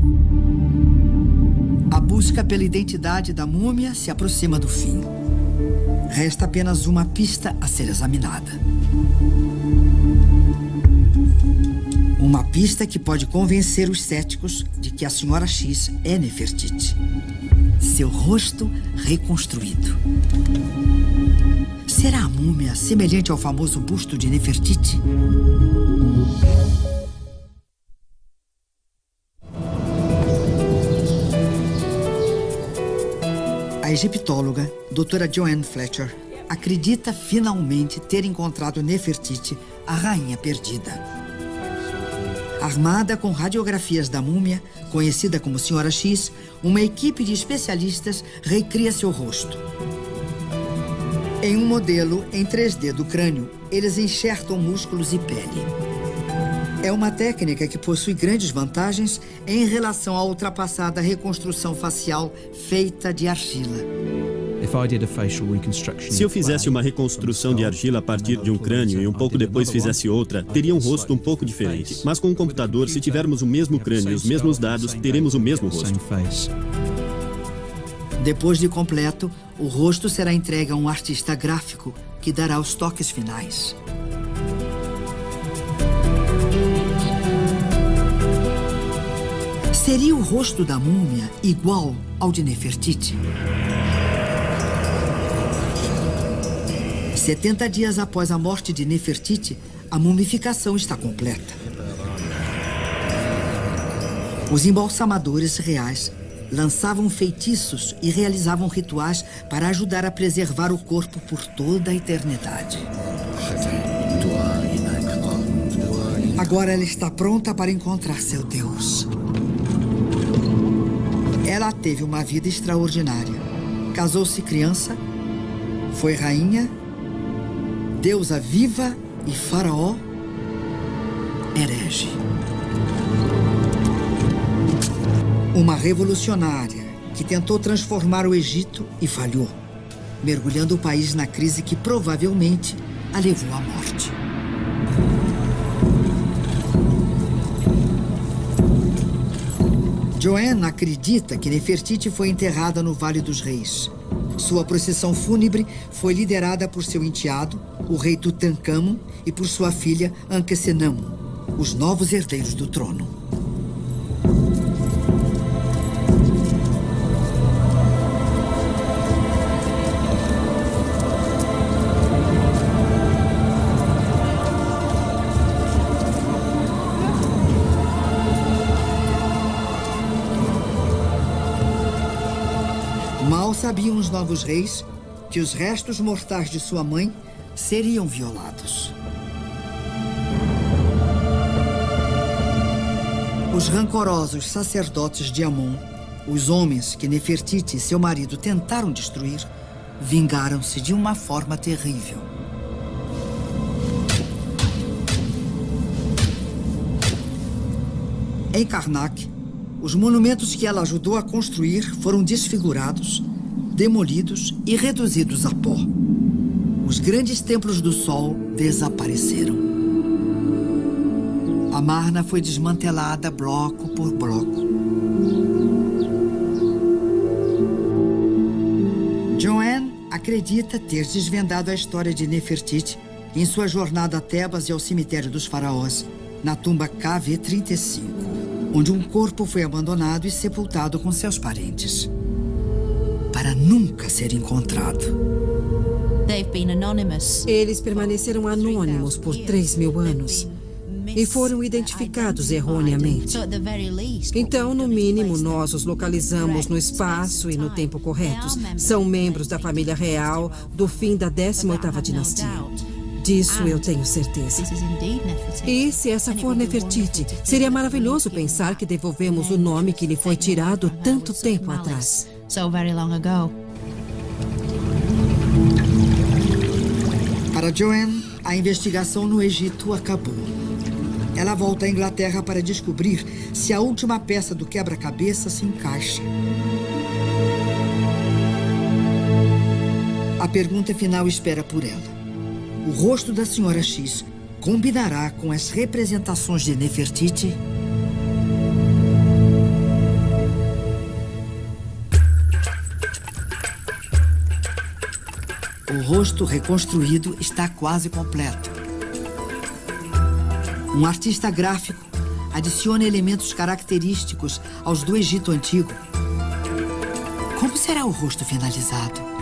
[SPEAKER 1] A busca pela identidade da múmia se aproxima do fim. Resta apenas uma pista a ser examinada. Uma pista que pode convencer os céticos de que a senhora X é Nefertiti. Seu rosto reconstruído. Será a múmia semelhante ao famoso busto de Nefertiti? A egiptóloga, doutora Joanne Fletcher, acredita finalmente ter encontrado Nefertiti, a rainha perdida. Armada com radiografias da múmia, conhecida como Senhora X, uma equipe de especialistas recria seu rosto. Em um modelo em 3D do crânio, eles enxertam músculos e pele. É uma técnica que possui grandes vantagens em relação à ultrapassada reconstrução facial feita de argila.
[SPEAKER 11] Se eu fizesse uma reconstrução de argila a partir de um crânio e um pouco depois fizesse outra, teria um rosto um pouco diferente. Mas com um computador, se tivermos o mesmo crânio e os mesmos dados, teremos o mesmo rosto.
[SPEAKER 1] Depois de completo, o rosto será entregue a um artista gráfico que dará os toques finais. Seria o rosto da múmia igual ao de Nefertiti? 70 dias após a morte de Nefertiti, a mumificação está completa. Os embalsamadores reais lançavam feitiços e realizavam rituais para ajudar a preservar o corpo por toda a eternidade. Agora ela está pronta para encontrar seu Deus. Ela teve uma vida extraordinária. Casou-se criança, foi rainha, deusa viva e faraó herege. Uma revolucionária que tentou transformar o Egito e falhou, mergulhando o país na crise que provavelmente a levou à morte. Joanne acredita que Nefertiti foi enterrada no Vale dos Reis. Sua procissão fúnebre foi liderada por seu enteado, o rei Tutankhamon, e por sua filha Ankhesenamun, os novos herdeiros do trono. Mal sabiam os novos reis que os restos mortais de sua mãe seriam violados. Os rancorosos sacerdotes de Amon, os homens que Nefertiti e seu marido tentaram destruir, vingaram-se de uma forma terrível. Em Karnak, os monumentos que ela ajudou a construir foram desfigurados, demolidos e reduzidos a pó. Os grandes templos do Sol desapareceram. Amarna foi desmantelada bloco por bloco. Joanne acredita ter desvendado a história de Nefertiti em sua jornada a Tebas e ao cemitério dos faraós, na tumba KV-35. Onde um corpo foi abandonado e sepultado com seus parentes, para nunca ser encontrado.
[SPEAKER 2] Eles permaneceram anônimos por 3.000 anos e foram identificados erroneamente. Então, no mínimo, nós os localizamos no espaço e no tempo corretos. São membros da família real do fim da 18ª dinastia. Disso eu tenho certeza. E se essa for Nefertiti, seria maravilhoso pensar que devolvemos o nome que lhe foi tirado tanto tempo atrás.
[SPEAKER 1] Para Joanne, a investigação no Egito acabou. Ela volta à Inglaterra para descobrir se a última peça do quebra-cabeça se encaixa. A pergunta final espera por ela. O rosto da Senhora X combinará com as representações de Nefertiti? O rosto reconstruído está quase completo. Um artista gráfico adiciona elementos característicos aos do Egito Antigo. Como será o rosto finalizado?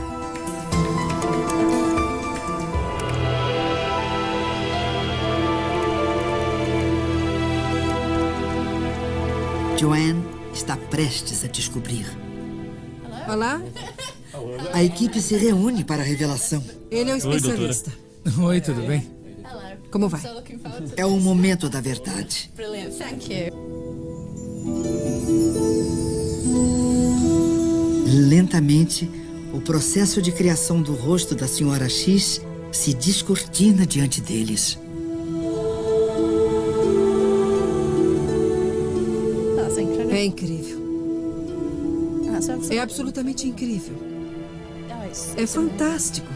[SPEAKER 1] Joanne está prestes a descobrir.
[SPEAKER 2] Olá.
[SPEAKER 1] A equipe se reúne para a revelação.
[SPEAKER 2] Ele é o especialista.
[SPEAKER 10] Oi, tudo bem?
[SPEAKER 2] Como vai?
[SPEAKER 1] É o momento da verdade. Lentamente, o processo de criação do rosto da Senhora X se descortina diante deles.
[SPEAKER 2] É incrível. É absolutamente incrível. É fantástico.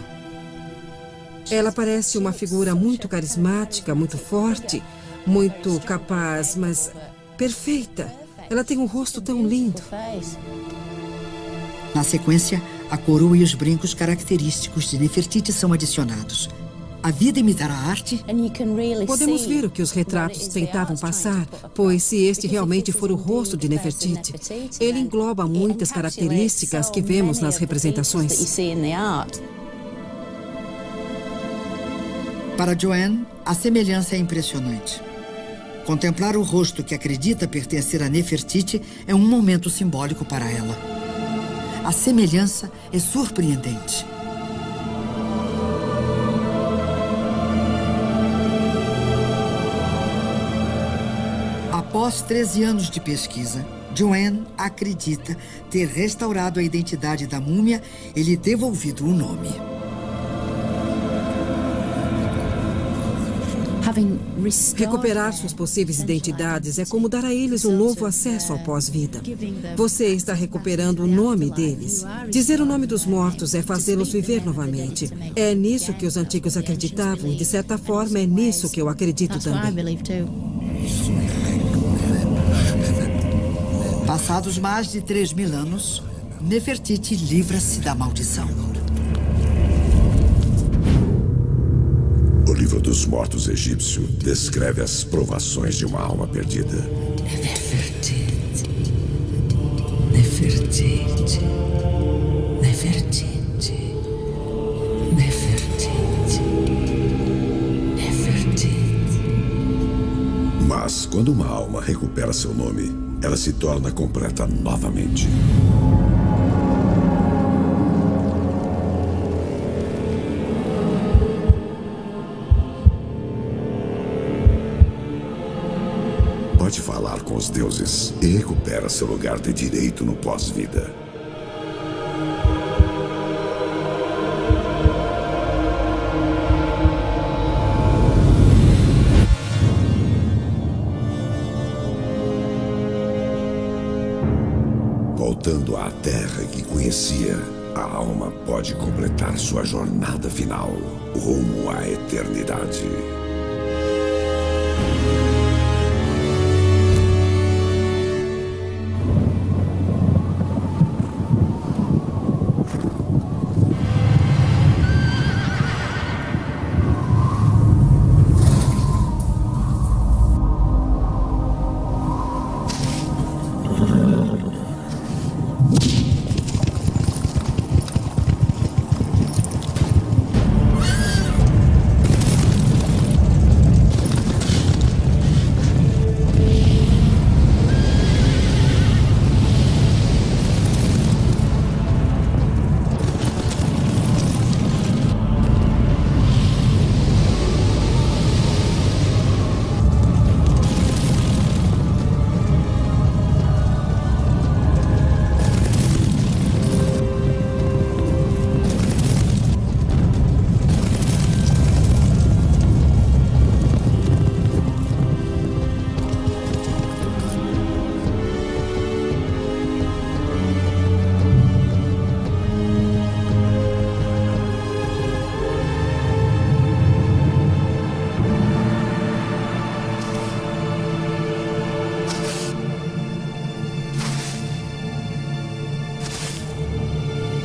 [SPEAKER 2] Ela parece uma figura muito carismática, muito forte, muito capaz, mas perfeita. Ela tem um rosto tão lindo.
[SPEAKER 1] Na sequência, a coroa e os brincos característicos de Nefertiti são adicionados. A vida imitará a arte?
[SPEAKER 2] Podemos ver o que os retratos tentavam passar, pois se este realmente for o rosto de Nefertiti, ele engloba muitas características que vemos nas representações.
[SPEAKER 1] Para Joanne, a semelhança é impressionante. Contemplar o rosto que acredita pertencer a Nefertiti é um momento simbólico para ela. A semelhança é surpreendente. Após 13 anos de pesquisa, Joanne acredita ter restaurado a identidade da múmia e lhe devolvido o nome.
[SPEAKER 2] Recuperar suas possíveis identidades é como dar a eles um novo acesso ao pós-vida. Você está recuperando o nome deles. Dizer o nome dos mortos é fazê-los viver novamente. É nisso que os antigos acreditavam e, de certa forma, é nisso que eu acredito também.
[SPEAKER 1] Passados mais de 3.000 anos, Nefertiti livra-se da maldição.
[SPEAKER 3] O livro dos mortos egípcio descreve as provações de uma alma perdida.
[SPEAKER 1] Nefertiti. Nefertiti. Nefertiti. Nefertiti. Nefertiti.
[SPEAKER 3] Mas quando uma alma recupera seu nome, ela se torna completa novamente. Pode falar com os deuses e recupera seu lugar de direito no pós-vida. Voltando à terra que conhecia, a alma pode completar sua jornada final rumo à eternidade.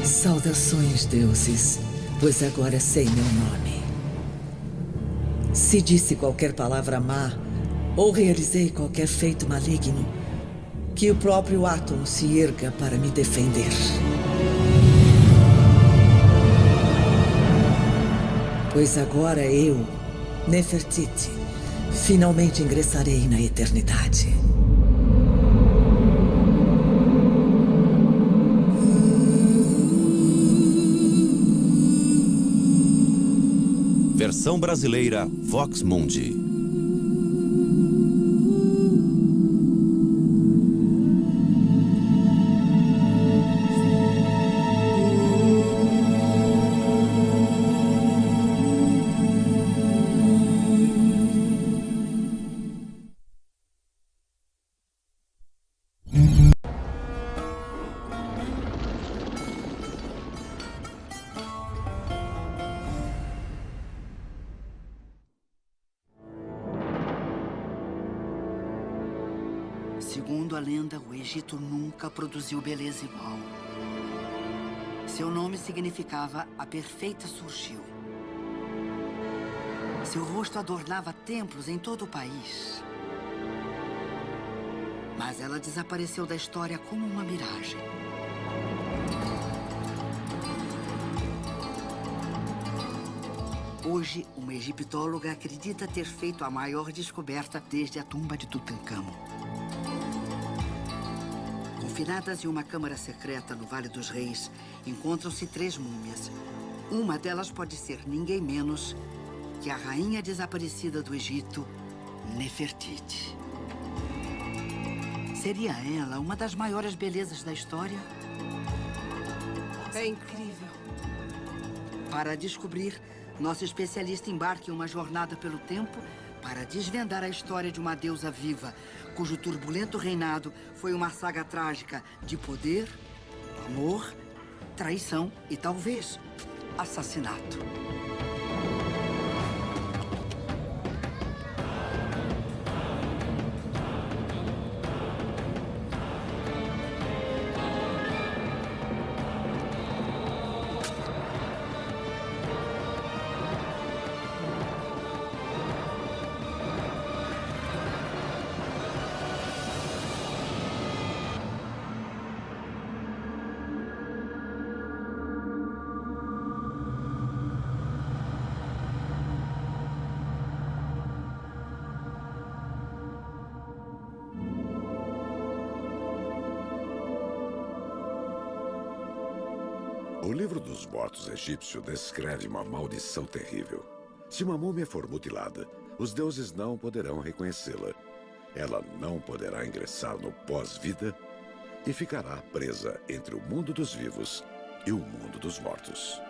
[SPEAKER 4] Saudações, deuses, pois agora sei meu nome. Se disse qualquer palavra má ou realizei qualquer feito maligno, que o próprio Atum se erga para me defender. Pois agora eu, Nefertiti, finalmente ingressarei na eternidade.
[SPEAKER 12] Versão brasileira Vox Mundi.
[SPEAKER 1] Segundo a lenda, o Egito nunca produziu beleza igual. Seu nome significava a perfeita surgiu. Seu rosto adornava templos em todo o país. Mas ela desapareceu da história como uma miragem. Hoje, uma egiptóloga acredita ter feito a maior descoberta desde a tumba de Tutancâmon. Confinadas em uma câmara secreta no Vale dos Reis, encontram-se 3 múmias. Uma delas pode ser ninguém menos que a rainha desaparecida do Egito, Nefertiti. Seria ela uma das maiores belezas da história?
[SPEAKER 2] É incrível.
[SPEAKER 1] Para descobrir, nosso especialista embarca em uma jornada pelo tempo para desvendar a história de uma deusa viva, cujo turbulento reinado foi uma saga trágica de poder, amor, traição e talvez assassinato.
[SPEAKER 3] O livro dos mortos egípcio descreve uma maldição terrível. Se uma múmia for mutilada, os deuses não poderão reconhecê-la. Ela não poderá ingressar no pós-vida e ficará presa entre o mundo dos vivos e o mundo dos mortos.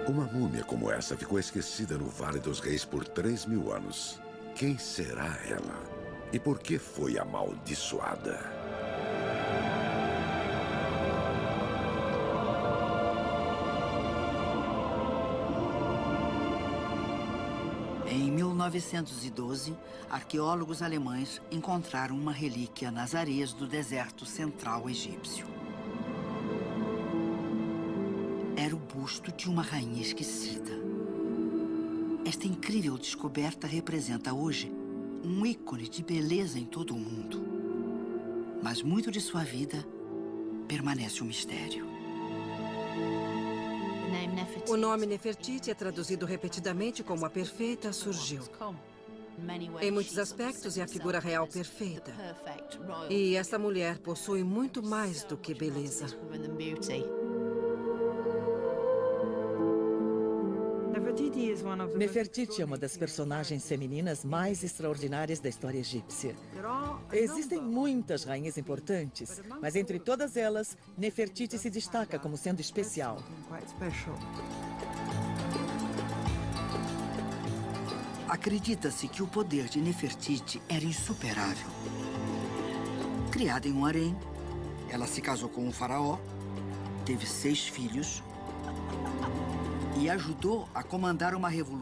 [SPEAKER 3] Uma múmia como essa ficou esquecida no Vale dos Reis por 3.000 anos. Quem será ela? E por que foi amaldiçoada?
[SPEAKER 1] Em 1912, arqueólogos alemães encontraram uma relíquia nas areias do deserto central egípcio. Era o busto de uma rainha esquecida. Esta incrível descoberta representa hoje um ícone de beleza em todo o mundo. Mas muito de sua vida permanece um mistério.
[SPEAKER 2] O nome Nefertiti é traduzido repetidamente como a perfeita surgiu. Em muitos aspectos é a figura real perfeita. E essa mulher possui muito mais do que beleza.
[SPEAKER 4] Nefertiti é uma das personagens femininas mais extraordinárias da história egípcia. Existem muitas rainhas importantes, mas entre todas elas, Nefertiti se destaca como sendo especial.
[SPEAKER 1] Acredita-se que o poder de Nefertiti era insuperável. Criada em um harém, ela se casou com um faraó, teve 6 filhos e ajudou a comandar uma revolução